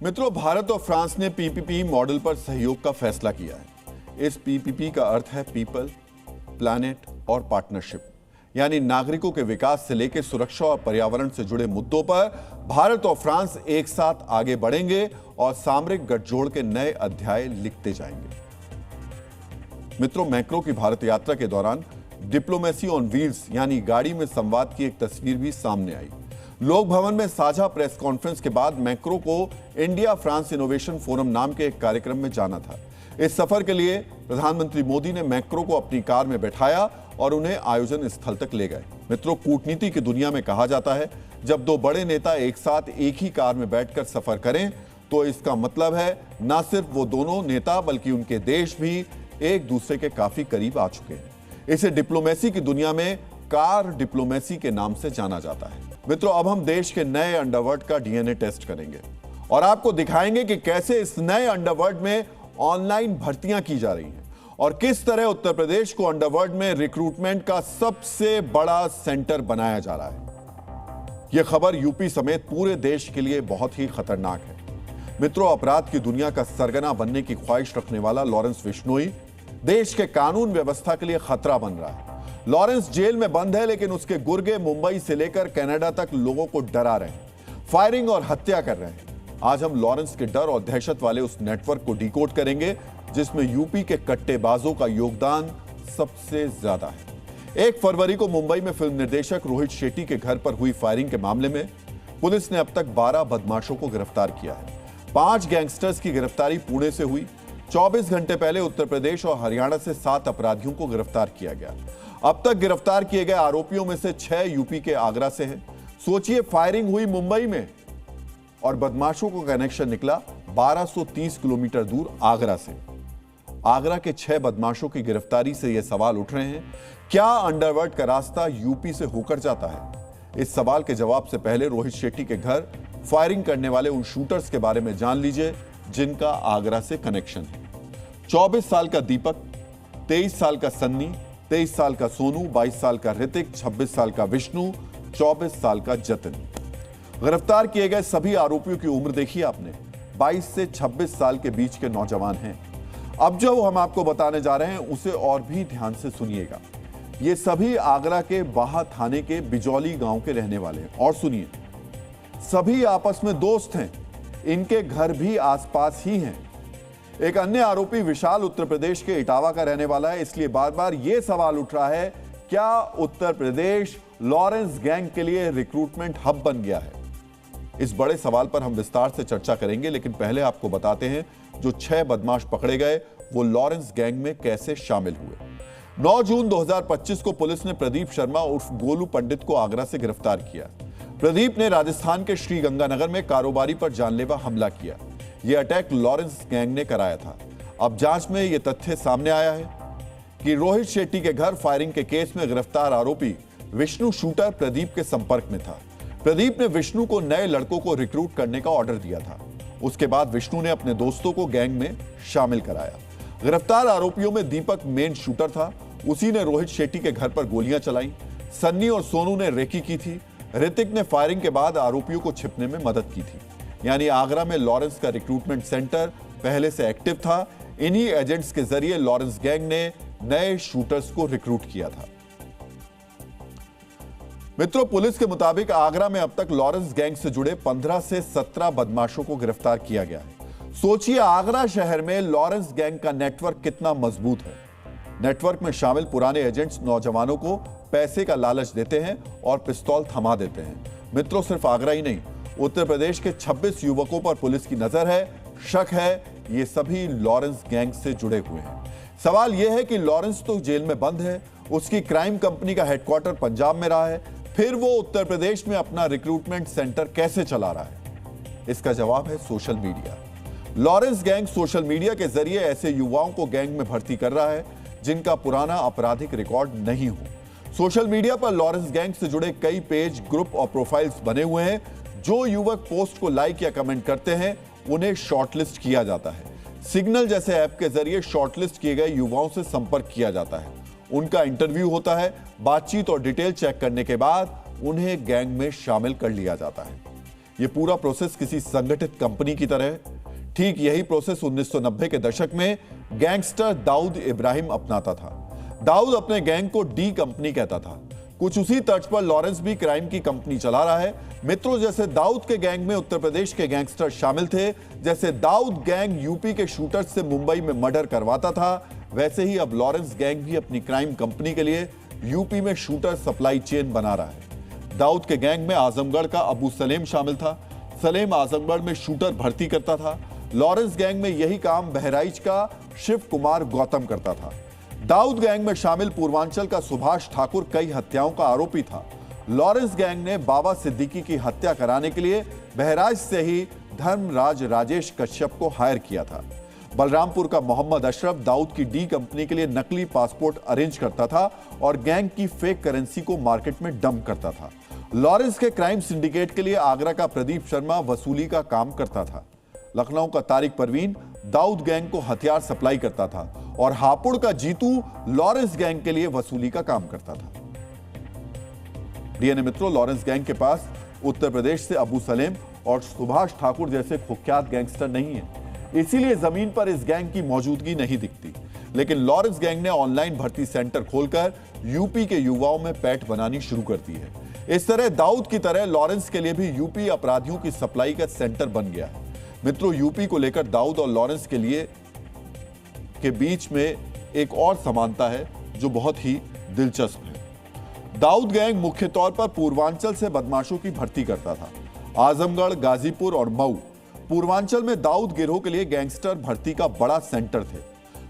मित्रों, भारत और फ्रांस ने पीपीपी मॉडल पर सहयोग का फैसला किया है। इस पीपीपी का अर्थ है पीपल, प्लैनेट और पार्टनरशिप, यानी नागरिकों के विकास से लेकर सुरक्षा और पर्यावरण से जुड़े मुद्दों पर भारत और फ्रांस एक साथ आगे बढ़ेंगे और सामरिक गठजोड़ के नए अध्याय लिखते जाएंगे। मित्रों, मैक्रो की भारत यात्रा के दौरान डिप्लोमेसी ऑन व्हील्स यानी गाड़ी में संवाद की एक तस्वीर भी सामने आई। लोक भवन में साझा प्रेस कॉन्फ्रेंस के बाद मैक्रो को इंडिया फ्रांस इनोवेशन फोरम नाम के एक कार्यक्रम में जाना था। इस सफर के लिए प्रधानमंत्री मोदी ने मैक्रो को अपनी कार में बैठाया और उन्हें आयोजन स्थल तक ले गए। मित्रों, कूटनीति की दुनिया में कहा जाता है, जब दो बड़े नेता एक साथ एक ही कार में बैठकर सफर करें तो इसका मतलब है न सिर्फ वो दोनों नेता बल्कि उनके देश भी एक दूसरे के काफी करीब आ चुके हैं। इसे डिप्लोमेसी की दुनिया में कार डिप्लोमेसी के नाम से जाना जाता है। मित्रों, अब हम देश के नए अंडरवर्ल्ड का डीएनए टेस्ट करेंगे और आपको दिखाएंगे कि कैसे इस नए अंडरवर्ल्ड में ऑनलाइन भर्तियां की जा रही हैं और किस तरह उत्तर प्रदेश को अंडरवर्ल्ड में रिक्रूटमेंट का सबसे बड़ा सेंटर बनाया जा रहा है। यह खबर यूपी समेत पूरे देश के लिए बहुत ही खतरनाक है। मित्रों, अपराध की दुनिया का सरगना बनने की ख्वाहिश रखने वाला लॉरेंस बिश्नोई देश के कानून व्यवस्था के लिए खतरा बन रहा है। लॉरेंस जेल में बंद है, लेकिन उसके गुर्गे मुंबई से लेकर कनाडा तक लोगों को डरा रहे हैं, फायरिंग और हत्या कर रहे हैं। आज हम लॉरेंस के डर और दहशत वाले उस नेटवर्क को डिकोड करेंगे जिसमें यूपी के कट्टेबाजों का योगदान सबसे ज्यादा है। 1 फरवरी को मुंबई में फिल्म निर्देशक रोहित शेट्टी के घर पर हुई फायरिंग के मामले में पुलिस ने अब तक 12 बदमाशों को गिरफ्तार किया है। 5 गैंगस्टर्स की गिरफ्तारी पुणे से हुई। 24 घंटे पहले उत्तर प्रदेश और हरियाणा से 7 अपराधियों को गिरफ्तार किया गया। अब तक गिरफ्तार किए गए आरोपियों में से 6 यूपी के आगरा से हैं। सोचिए, फायरिंग हुई मुंबई में और बदमाशों को कनेक्शन निकला 1230 किलोमीटर दूर आगरा से। आगरा के 6 बदमाशों की गिरफ्तारी से यह सवाल उठ रहे हैं, क्या अंडरवर्ल्ड का रास्ता यूपी से होकर जाता है? इस सवाल के जवाब से पहले रोहित शेट्टी के घर फायरिंग करने वाले उन शूटर्स के बारे में जान लीजिए जिनका आगरा से कनेक्शन है। 24 साल का दीपक, 23 साल का सन्नी, 23 साल का सोनू, 22 साल का ऋतिक, 26 साल का विष्णु, 24 साल का जतिन। गिरफ्तार किए गए सभी आरोपियों की उम्र देखी आपने, 22 से 26 साल के बीच के नौजवान हैं। अब जो हम आपको बताने जा रहे हैं उसे और भी ध्यान से सुनिएगा। ये सभी आगरा के बाहा थाने के बिजौली गांव के रहने वाले हैं। और सुनिए, सभी आपस में दोस्त हैं, इनके घर भी आसपास ही हैं। एक अन्य आरोपी विशाल उत्तर प्रदेश के इटावा का रहने वाला है। इसलिए बार बार यह सवाल उठ रहा है, क्या उत्तर प्रदेश लॉरेंस गैंग के लिए रिक्रूटमेंट हब बन गया है? इस बड़े सवाल पर हम विस्तार से चर्चा करेंगे, लेकिन पहले आपको बताते हैं जो 6 बदमाश पकड़े गए वो लॉरेंस गैंग में कैसे शामिल हुए। 9 जून 2025 को पुलिस ने प्रदीप शर्मा उर्फ गोलू पंडित को आगरा से गिरफ्तार किया। प्रदीप ने राजस्थान के श्रीगंगानगर में कारोबारी पर जानलेवा हमला किया। यह अटैक लॉरेंस गैंग ने कराया था। अब जांच में यह तथ्य सामने आया है कि रोहित शेट्टी के घर फायरिंग के केस में गिरफ्तार आरोपी विष्णु शूटर प्रदीप के संपर्क में था। प्रदीप ने विष्णु को नए लड़कों को रिक्रूट करने का ऑर्डर दिया था। उसके बाद विष्णु ने अपने दोस्तों को गैंग में शामिल कराया। गिरफ्तार आरोपियों में दीपक मेन शूटर था। उसी ने रोहित शेट्टी के घर पर गोलियां चलाई। सन्नी और सोनू ने रेकी की थी। ऋतिक ने फायरिंग के बाद आरोपियों को छिपने में मदद की थी। यानी आगरा में लॉरेंस का रिक्रूटमेंट सेंटर पहले से एक्टिव था। इन्हीं एजेंट्स के जरिए लॉरेंस गैंग ने नए शूटर्स को रिक्रूट किया था। मित्रों, पुलिस के मुताबिक आगरा में अब तक लॉरेंस गैंग से जुड़े 15 से 17 बदमाशों को गिरफ्तार किया गया है। सोचिए, आगरा शहर में लॉरेंस गैंग का नेटवर्क कितना मजबूत है। नेटवर्क में शामिल पुराने एजेंट्स नौजवानों को पैसे का लालच देते हैं और पिस्तौल थमा देते हैं। मित्रों, सिर्फ आगरा ही नहीं, उत्तर प्रदेश के 26 युवकों पर पुलिस की नजर है। शक है ये सभी लॉरेंस गैंग से जुड़े हुए हैं। सवाल यह है कि लॉरेंस तो जेल में बंद है, उसकी क्राइम कंपनी का हेडक्वार्टर पंजाब में रहा है, फिर वो उत्तर प्रदेश में अपना रिक्रूटमेंट सेंटर कैसे चला रहा है? इसका जवाब है social media. Lawrence gang social media के जरिए ऐसे युवाओं को गैंग में भर्ती कर रहा है जिनका पुराना आपराधिक रिकॉर्ड नहीं हो। सोशल मीडिया पर लॉरेंस गैंग से जुड़े कई पेज, ग्रुप और प्रोफाइल्स बने हुए हैं। जो युवक पोस्ट को लाइक या कमेंट करते हैं उन्हें शॉर्टलिस्ट किया जाता है। सिग्नल जैसे ऐप के जरिए शॉर्टलिस्ट किए गए युवाओं से संपर्क किया जाता है। उनका इंटरव्यू होता है। बातचीत और डिटेल चेक करने के बाद उन्हें गैंग में शामिल कर लिया जाता है। यह पूरा प्रोसेस किसी संगठित कंपनी की तरह है। ठीक यही प्रोसेस 1990 के दशक में गैंगस्टर दाऊद इब्राहिम अपनाता था। दाऊद अपने गैंग को डी कंपनी कहता था। कुछ उसी तर्ज पर लॉरेंस भी क्राइम की कंपनी चला रहा है। मित्रों, जैसे दाऊद के गैंग में उत्तर प्रदेश के गैंगस्टर शामिल थे, जैसे दाऊद गैंग यूपी के शूटर्स से मुंबई में मर्डर करवाता था, वैसे ही अब लॉरेंस गैंग भी अपनी क्राइम कंपनी के लिए यूपी में शूटर सप्लाई चेन बना रहा है। दाऊद के गैंग में आजमगढ़ का अबू सलेम शामिल था। सलेम आजमगढ़ में शूटर भर्ती करता था। लॉरेंस गैंग में यही काम बहराइच का शिव कुमार गौतम करता था। दाऊद गैंग में शामिल पूर्वांचल का सुभाष ठाकुर कई हत्याओं का आरोपी था। लॉरेंस गैंग ने बाबा सिद्दीकी की हत्या कराने के लिए बहराइच से ही धर्मराज राजेश कश्यप को हायर किया था। बलरामपुर का मोहम्मद अशरफ दाऊद की डी कंपनी के लिए नकली पासपोर्ट अरेंज करता था और गैंग की फेक करेंसी को मार्केट में डंप करता था। लॉरेंस के क्राइम सिंडिकेट के लिए आगरा का प्रदीप शर्मा वसूली का काम करता था। लखनऊ का तारिक परवीन दाऊद गैंग को हथियार सप्लाई करता था और हापुड़ का जीतू लॉरेंस गैंग के लिए वसूली का काम करता था। डीएनए मित्रों, लॉरेंस गैंग के पास उत्तर प्रदेश से अबू सलेम और सुभाष ठाकुर जैसे कुख्यात गैंगस्टर नहीं है, इसीलिए जमीन पर इस गैंग की मौजूदगी नहीं दिखती। लेकिन लॉरेंस गैंग ने ऑनलाइन भर्ती सेंटर खोलकर यूपी के युवाओं में पैठ बनानी शुरू कर दी है। इस तरह दाऊद की तरह लॉरेंस के लिए भी यूपी अपराधियों की सप्लाई का सेंटर बन गया है। मित्रों, यूपी को लेकर दाऊद और लॉरेंस के बीच में एक और समानता है जो बहुत ही दिलचस्प है। दाऊद गैंग मुख्य तौर पर पूर्वांचल से बदमाशों की भर्ती करता था। आजमगढ़, गाजीपुर और मऊ पूर्वांचल में दाऊद गिरोह के लिए गैंगस्टर भर्ती का बड़ा सेंटर थे।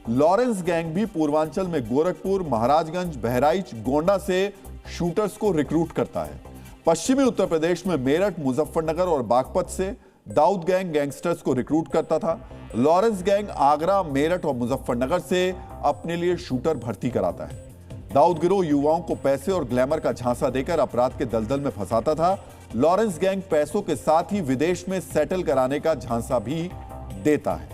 लॉरेंस गैंग भी पूर्वांचल में गोरखपुर, महाराजगंज, बहराइच, गोंडा से शूटर्स को रिक्रूट करता है। पश्चिमी उत्तर प्रदेश में मेरठ, मुजफ्फरनगर और बागपत से दाऊद गैंग गैंगस्टर्स को रिक्रूट करता था। लॉरेंस गैंग आगरा, मेरठ और मुजफ्फरनगर से अपने लिए शूटर भर्ती कराता है। दाऊद गिरोह युवाओं को पैसे और ग्लैमर का झांसा देकर अपराध के दलदल में फंसाता था। लॉरेंस गैंग पैसों के साथ ही विदेश में सेटल कराने का झांसा भी देता है।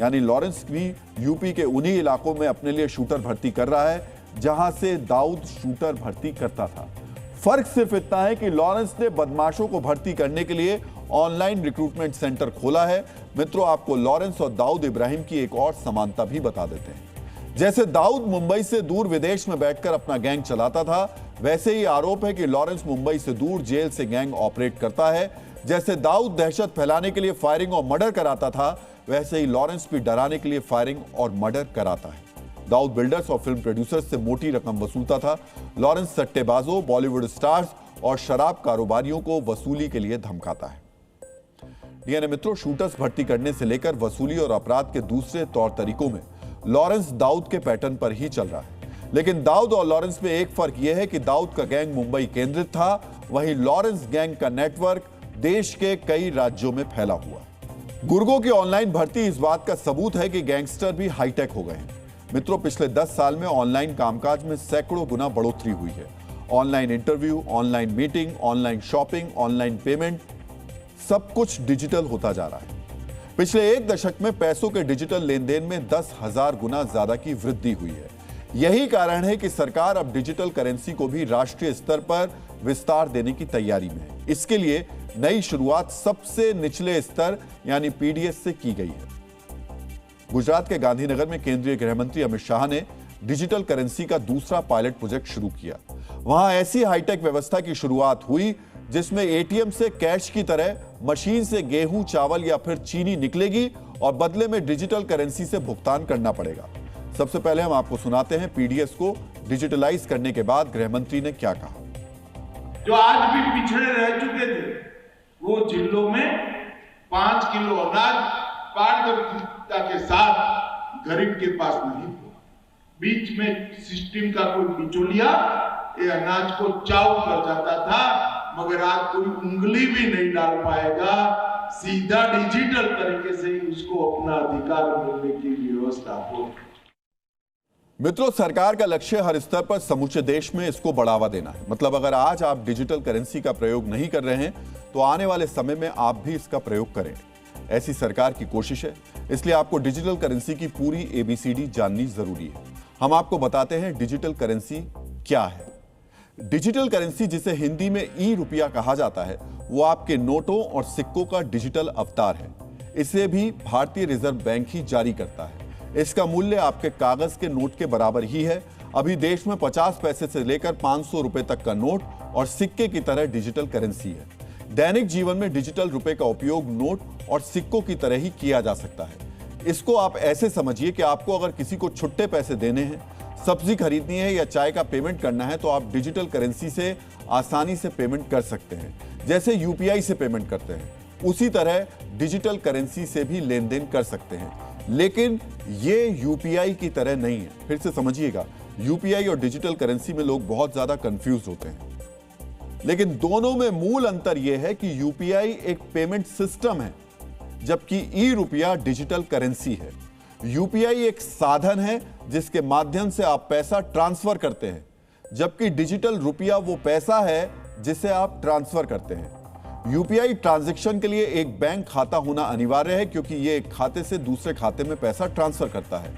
यानी लॉरेंस भी यूपी के उन्हीं इलाकों में अपने लिए शूटर भर्ती कर रहा है जहां से दाऊद शूटर भर्ती करता था। फर्क सिर्फ इतना है कि लॉरेंस ने बदमाशों को भर्ती करने के लिए ऑनलाइन रिक्रूटमेंट सेंटर खोला है। मित्रों, आपको लॉरेंस और दाऊद इब्राहिम की एक और समानता भी बता देते हैं। जैसे दाऊद मुंबई से दूर विदेश में बैठकर अपना गैंग चलाता था, वैसे ही आरोप है कि लॉरेंस मुंबई से दूर जेल से गैंग ऑपरेट करता है। जैसे दाऊद दहशत फैलाने के लिए फायरिंग और मर्डर कराता था, वैसे ही लॉरेंस भी डराने के लिए फायरिंग और मर्डर कराता है। दाऊद बिल्डर्स और फिल्म प्रोड्यूसर्स से मोटी रकम वसूलता था। लॉरेंस सट्टेबाजों, बॉलीवुड स्टार्स और शराब कारोबारियों को वसूली के लिए धमकाता है। डीएनए मित्रों, शूटर्स भर्ती करने से लेकर वसूली और अपराध के दूसरे तौर तरीकों में लॉरेंस दाऊद के पैटर्न पर ही चल रहा है। लेकिन दाऊद और लॉरेंस में एक फर्क यह है कि दाऊद का गैंग मुंबई केंद्रित था, वहीं लॉरेंस गैंग का नेटवर्क देश के कई राज्यों में फैला हुआ है। गुर्गों की ऑनलाइन भर्ती इस बात का सबूत है कि गैंगस्टर भी हाईटेक हो गए हैं। मित्रों, पिछले 10 साल में ऑनलाइन कामकाज में सैकड़ों गुना बढ़ोतरी हुई है। Online interview, online meeting, online shopping, online payment, सब कुछ डिजिटल होता जा रहा है। पिछले एक दशक में पैसों के डिजिटल लेन देन में 10,000 गुना ज्यादा की वृद्धि हुई है। यही कारण है कि सरकार अब डिजिटल करेंसी को भी राष्ट्रीय स्तर पर विस्तार देने की तैयारी में है। इसके लिए नई शुरुआत सबसे निचले स्तर यानी पीडीएस से की गई है। गुजरात के गांधीनगर में केंद्रीय गृह मंत्री अमित शाह ने डिजिटल करेंसी का दूसरा पायलट प्रोजेक्ट शुरू किया। वहां ऐसी हाईटेक व्यवस्था की शुरुआत हुई जिसमें एटीएम से कैश की तरह मशीन से गेहूं, चावल या फिर चीनी निकलेगी और बदले में डिजिटल करेंसी से भुगतान करना पड़ेगा। सबसे पहले हम आपको सुनाते हैं पीडीएस को डिजिटलाइज करने के बाद गृह मंत्री ने क्या कहा। जो आज भी पिछड़े रह चुके थे, वो जिलों में 5 किलो अनाज पारदर्शिता के साथ गरीब के पास नहीं हुआ। बीच में सिस्टम का कोई बिचौलिया ये अनाज को चाव कर जाता था, मगर आज कोई उंगली भी नहीं डाल पाएगा। सीधा डिजिटल तरीके से ही उसको अपना अधिकार मिलने की व्यवस्था हो। मित्रों, सरकार का लक्ष्य हर स्तर पर समूचे देश में इसको बढ़ावा देना है। मतलब अगर आज आप डिजिटल करेंसी का प्रयोग नहीं कर रहे हैं तो आने वाले समय में आप भी इसका प्रयोग करें, ऐसी सरकार की कोशिश है। इसलिए आपको डिजिटल करेंसी की पूरी एबीसीडी जाननी जरूरी है। हम आपको बताते हैं डिजिटल करेंसी क्या है। डिजिटल करेंसी, जिसे हिंदी में ई रुपया कहा जाता है, वो आपके नोटों और सिक्कों का डिजिटल अवतार है। इसे भी भारतीय रिजर्व बैंक ही जारी करता है। इसका मूल्य आपके कागज के नोट के बराबर ही है। अभी देश में 50 पैसे से लेकर 500 रुपए तक का नोट और सिक्के की तरह डिजिटल करेंसी है। दैनिक जीवन में डिजिटल रुपए का उपयोग नोट और सिक्कों की तरह ही किया जा सकता है। इसको आप ऐसे समझिए कि आपको अगर किसी को छुट्टे पैसे देने हैं, सब्जी खरीदनी है या चाय का पेमेंट करना है, तो आप डिजिटल करेंसी से आसानी से पेमेंट कर सकते हैं। जैसे यूपीआई से पेमेंट करते हैं, उसी तरह डिजिटल करेंसी से भी लेन देन कर सकते हैं। लेकिन ये यूपीआई की तरह नहीं है। फिर से समझिएगा, यूपीआई और डिजिटल करेंसी में लोग बहुत ज्यादा कंफ्यूज होते हैं। लेकिन दोनों में मूल अंतर यह है कि यूपीआई एक पेमेंट सिस्टम है, जबकि ई रुपया डिजिटल करेंसी है। यूपीआई एक साधन है जिसके माध्यम से आप पैसा ट्रांसफर करते हैं, जबकि डिजिटल रुपया वो पैसा है जिसे आप ट्रांसफर करते हैं। यूपीआई ट्रांजैक्शन के लिए एक बैंक खाता होना अनिवार्य है, क्योंकि ये एक खाते से दूसरे खाते में पैसा ट्रांसफर करता है।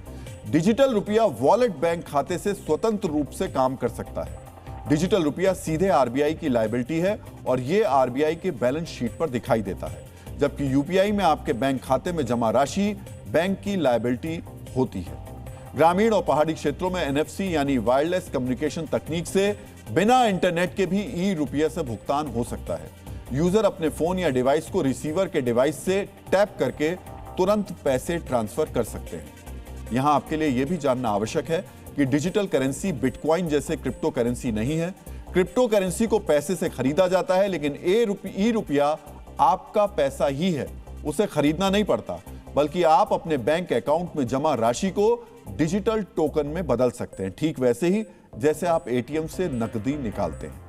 डिजिटल रुपया वॉलेट बैंक खाते से स्वतंत्र रूप से काम कर सकता है। डिजिटल रुपया सीधे आरबीआई की लायबिलिटी है और ये आरबीआई के बैलेंस शीट पर दिखाई देता है, जबकि यूपीआई में आपके बैंक खाते में जमा राशि बैंक की लायबिलिटी होती है। ग्रामीण और पहाड़ी क्षेत्रों में एनएफसी यानी वायरलेस कम्युनिकेशन तकनीक से बिना इंटरनेट के भी ई रुपया से भुगतान हो सकता है। यूजर अपने फोन या डिवाइस को रिसीवर के डिवाइस से टैप करके तुरंत पैसे ट्रांसफर कर सकते हैं। यहां आपके लिए यह भी जानना आवश्यक है कि डिजिटल करेंसी बिटकॉइन जैसे क्रिप्टो करेंसी नहीं है। क्रिप्टो करेंसी को पैसे से खरीदा जाता है, लेकिन ई रुपया आपका पैसा ही है, उसे खरीदना नहीं पड़ता, बल्कि आप अपने बैंक अकाउंट में जमा राशि को डिजिटल टोकन में बदल सकते हैं, ठीक वैसे ही जैसे आप एटीएम से नकदी निकालते हैं।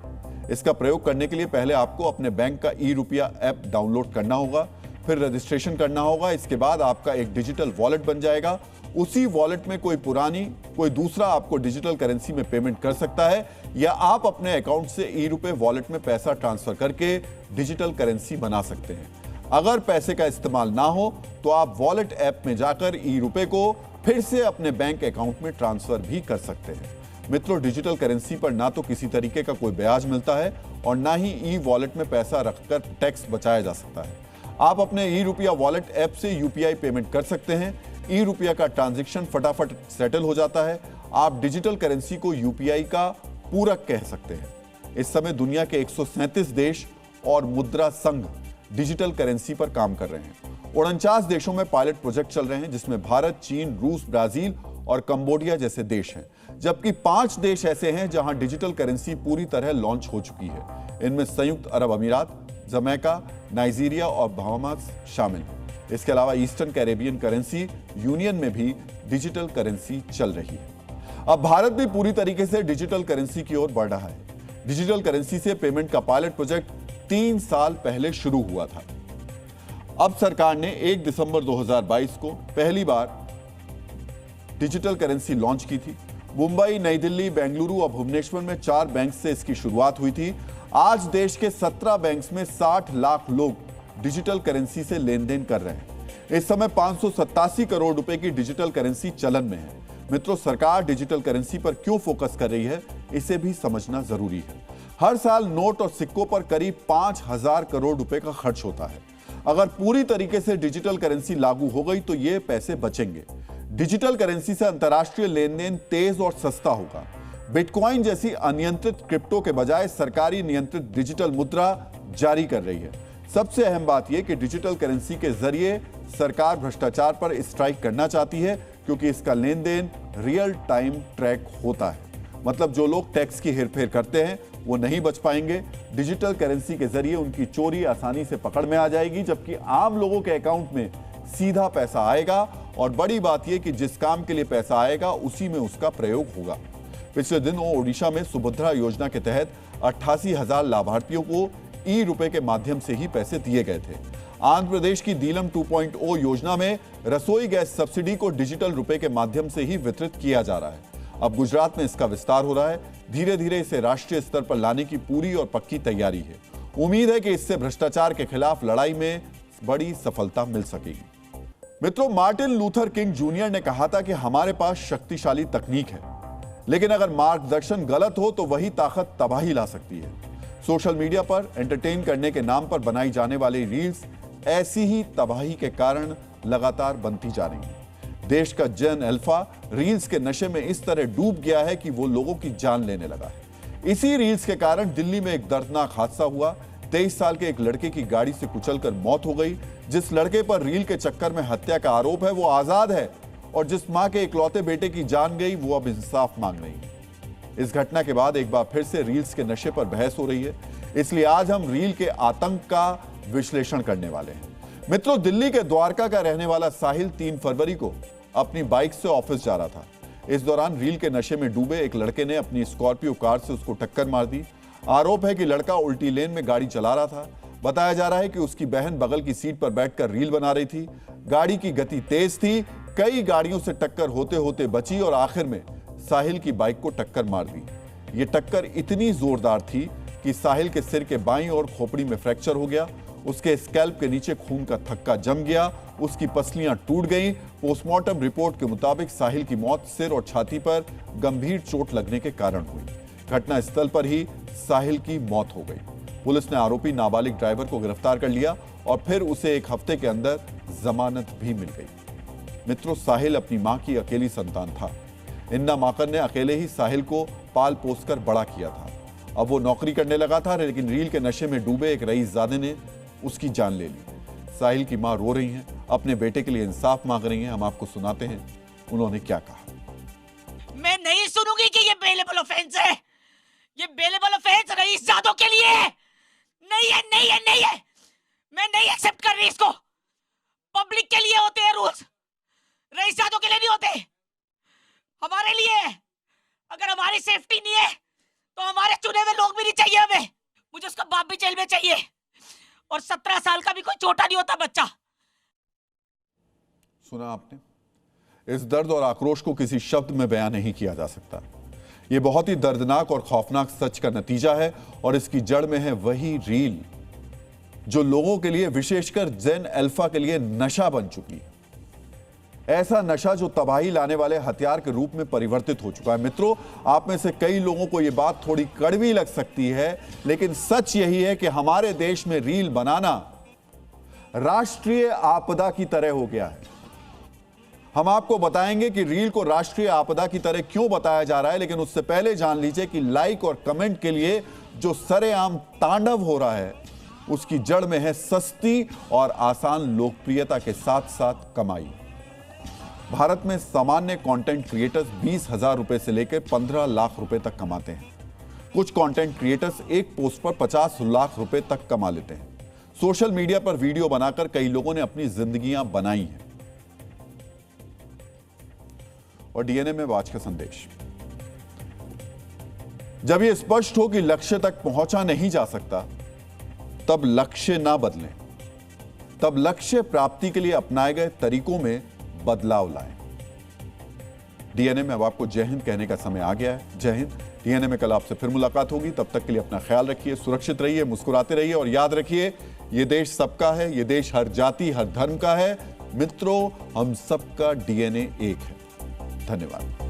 इसका प्रयोग करने के लिए पहले आपको अपने बैंक का ई रुपया ऐप डाउनलोड करना होगा, फिर रजिस्ट्रेशन करना होगा। इसके बाद आपका एक डिजिटल वॉलेट बन जाएगा। उसी वॉलेट में कोई दूसरा आपको डिजिटल करेंसी में पेमेंट कर सकता है, या आप अपने अकाउंट से ई रुपए वॉलेट में पैसा ट्रांसफर करके डिजिटल करेंसी बना सकते हैं। अगर पैसे का इस्तेमाल ना हो तो आप वॉलेट ऐप में जाकर ई रुपए को फिर से अपने बैंक अकाउंट में ट्रांसफर भी कर सकते हैं। मित्रों, डिजिटल करेंसी पर ना तो किसी तरीके का कोई ब्याज मिलता है और ना ही ई वॉलेट में पैसा रखकर टैक्स बचाया जा सकता है। आप अपने ई रुपया वॉलेट ऐप से यूपीआई पेमेंट कर सकते हैं। ई रुपया का ट्रांजैक्शन फटाफट सेटल हो जाता है। आप डिजिटल करेंसी को यूपीआई का पूरक कह सकते हैं। इस समय दुनिया के 137 देश और मुद्रा संघ डिजिटल करेंसी पर काम कर रहे हैं। 49 देशों में पायलट प्रोजेक्ट चल रहे हैं, जिसमें भारत, चीन, रूस, ब्राजील और कंबोडिया जैसे देश हैं, जबकि 5 देश ऐसे हैं जहां डिजिटल करेंसी पूरी तरह लॉन्च हो चुकी है। इनमें संयुक्त अरब अमीरात, जमैका, नाइजीरिया और बहामास शामिल हैं। इसके अलावा ईस्टर्न कैरेबियन करेंसी यूनियन में भी डिजिटल करेंसी चल रही है। अब भारत भी पूरी तरीके से डिजिटल करेंसी की ओर बढ़ रहा है। डिजिटल करेंसी से पेमेंट का पायलट प्रोजेक्ट 3 साल पहले शुरू हुआ था। अब सरकार ने 1 दिसंबर 2022 को पहली बार डिजिटल करेंसी लॉन्च की थी। मुंबई, नई दिल्ली, बेंगलुरु और भुवनेश्वर में 4 बैंक से इसकी शुरुआत हुई थी। आज देश के 17 बैंक में 60 लाख लोग डिजिटल करेंसी से लेन देन कर रहे हैं। इस समय 587 करोड़ रुपए की डिजिटल करेंसी चलन में है। मित्रों, सरकार डिजिटल करेंसी पर क्यों फोकस कर रही है, इसे भी समझना जरूरी है। हर साल नोट और सिक्कों पर करीब 5000 करोड़ रुपए का खर्च होता है। अगर पूरी तरीके से डिजिटल करेंसी लागू हो गई तो ये पैसे बचेंगे। डिजिटल करेंसी से अंतर्राष्ट्रीय लेन देन तेज और सस्ता होगा। बिटकॉइन जैसी अनियंत्रित क्रिप्टो के बजाय सरकारी नियंत्रित डिजिटल मुद्रा जारी कर रही है। सबसे अहम बात यह कि डिजिटल करेंसी के जरिए सरकार भ्रष्टाचार पर स्ट्राइक करना चाहती है, क्योंकि इसका लेन देन रियल टाइम ट्रैक होता है। मतलब जो लोग टैक्स की हेरफेर करते हैं वो नहीं बच पाएंगे। डिजिटल करेंसी के जरिए उनकी चोरी आसानी से पकड़ में आ जाएगी, जबकि आम लोगों के अकाउंट में सीधा पैसा आएगा। और बड़ी बात यह कि जिस काम के लिए पैसा आएगा उसी में उसका प्रयोग होगा। पिछले दिनों ओडिशा में सुभद्रा योजना के तहत 88,000 लाभार्थियों को ई रुपए के माध्यम से ही पैसे दिए गए थे। आंध्र प्रदेश की दीलम 2.0 योजना में रसोई गैस सब्सिडी को डिजिटल रुपए के माध्यम से ही वितरित किया जा रहा है। अब गुजरात में इसका विस्तार हो रहा है। धीरे धीरे इसे राष्ट्रीय स्तर पर लाने की पूरी और पक्की तैयारी है। उम्मीद है कि इससे भ्रष्टाचार के खिलाफ लड़ाई में बड़ी सफलता मिल सकेगी। मित्रों, मार्टिन लूथर किंग जूनियर ने कहा था कि हमारे पास शक्तिशाली तकनीक है, लेकिन अगर मार्गदर्शन गलत हो तो वही ताकत तबाही ला सकती है। सोशल मीडिया पर एंटरटेन करने के नाम पर बनाई जाने वाली रील्स ऐसी ही तबाही के कारण लगातार बनती जा रही हैं। देश का जेन अल्फा रील्स के नशे में इस तरह डूब गया है कि वो लोगों की जान लेने लगा है। इसी रील्स के कारण दिल्ली में एक दर्दनाक हादसा हुआ। 23 साल के एक लड़के की गाड़ी से कुचलकर मौत हो गई। जिस लड़के पर रील के चक्कर में हत्या का आरोप है वो आजाद है, और जिस मां के इकलौते बेटे की जान गई वो अब इंसाफ मांग रही है। इस घटना के बाद एक बार फिर से रील्स के नशे पर बहस हो रही है। इसलिए आज हम रील के आतंक का विश्लेषण करने वाले हैं। मित्रों, दिल्ली के द्वारका का रहने वाला साहिल 3 फरवरी को अपनी बाइक से ऑफिस जा रहा था। इस दौरान रील के नशे में डूबे एक लड़के ने अपनी स्कॉर्पियो कार से उसको टक्कर मार दी। आरोप है कि लड़का उल्टी लेन में गाड़ी चला रहा था। बताया जा रहा है कि उसकी बहन बगल की सीट पर बैठकर रील बना रही थी। गाड़ी की गति तेज थी, कई गाड़ियों से टक्कर होते होते बची और आखिर में साहिल की बाइक को टक्कर मार दी। ये टक्कर इतनी जोरदार थी कि साहिल के सिर के बाईं ओर खोपड़ी में फ्रैक्चर हो गया। उसके स्कैल्प के नीचे खून का थक्का जम गया, उसकी पसलियां टूट गईं। पोस्टमार्टम रिपोर्ट के मुताबिक साहिल की मौत सिर और छाती पर गंभीर चोट लगने के कारण हुई। घटना स्थल पर ही साहिल की मौत हो गई। पुलिस ने आरोपी नाबालिग ड्राइवर को गिरफ्तार कर लिया और फिर उसे 1 हफ्ते के अंदर जमानत भी मिल गई। मित्रों, साहिल अपनी मां की अकेली संतान था। इन्ना माकर ने अकेले ही साहिल को पाल पोस कर बड़ा किया था। अब वो नौकरी करने लगा था, लेकिन रील के नशे में डूबे एक रईसजादे ने उसकी जान ले ली। साहिल की मां रो रही हैं, अपने बेटे के लिए इंसाफ मांग रही हैं। हम आपको सुनाते हैं उन्होंने क्या कहा। मैं नहीं सुनूंगी कि ये बेलेबल ऑफेंस है। ये बेलेबल ऑफेंस रईसजादों के लिए है। नहीं है, नहीं है, नहीं है। मैं नहीं एक्सेप्ट कर रही इसको। पब्लिक के लिए होते हैं रूल्स, रईसजादों के लिए नहीं होते। हमारे लिए है। अगर हमारी सेफ्टी नहीं है तो हमारे चुने हुए लोग भी नहीं चाहिए हमें। मुझे उसका बाप भी जेल में चाहिए, और 17 साल का भी कोई छोटा नहीं होता बच्चा। सुना आपने? इस दर्द और आक्रोश को किसी शब्द में बयान नहीं किया जा सकता। यह बहुत ही दर्दनाक और खौफनाक सच का नतीजा है, और इसकी जड़ में है वही रील जो लोगों के लिए, विशेषकर जेन अल्फा के लिए नशा बन चुकी है। ऐसा नशा जो तबाही लाने वाले हथियार के रूप में परिवर्तित हो चुका है। मित्रों, आप में से कई लोगों को यह बात थोड़ी कड़वी लग सकती है, लेकिन सच यही है कि हमारे देश में रील बनाना राष्ट्रीय आपदा की तरह हो गया है। हम आपको बताएंगे कि रील को राष्ट्रीय आपदा की तरह क्यों बताया जा रहा है, लेकिन उससे पहले जान लीजिए कि लाइक और कमेंट के लिए जो सरेआम तांडव हो रहा है, उसकी जड़ में है सस्ती और आसान लोकप्रियता के साथ साथ कमाई। भारत में सामान्य कंटेंट क्रिएटर्स 20,000 रुपए से लेकर 15 लाख रुपए तक कमाते हैं। कुछ कंटेंट क्रिएटर्स एक पोस्ट पर 50 लाख रुपए तक कमा लेते हैं। सोशल मीडिया पर वीडियो बनाकर कई लोगों ने अपनी जिंदगियां बनाई हैं। और डीएनए में आज का संदेश, जब यह स्पष्ट हो कि लक्ष्य तक पहुंचा नहीं जा सकता, तब लक्ष्य ना बदलें, तब लक्ष्य प्राप्ति के लिए अपनाए गए तरीकों में बदलाव लाएं। डीएनए में अब आपको जय हिंद कहने का समय आ गया है। जय हिंद। डीएनए में कल आपसे फिर मुलाकात होगी। तब तक के लिए अपना ख्याल रखिए, सुरक्षित रहिए, मुस्कुराते रहिए और याद रखिए, यह देश सबका है, यह देश हर जाति हर धर्म का है। मित्रों, हम सबका डीएनए एक है। धन्यवाद।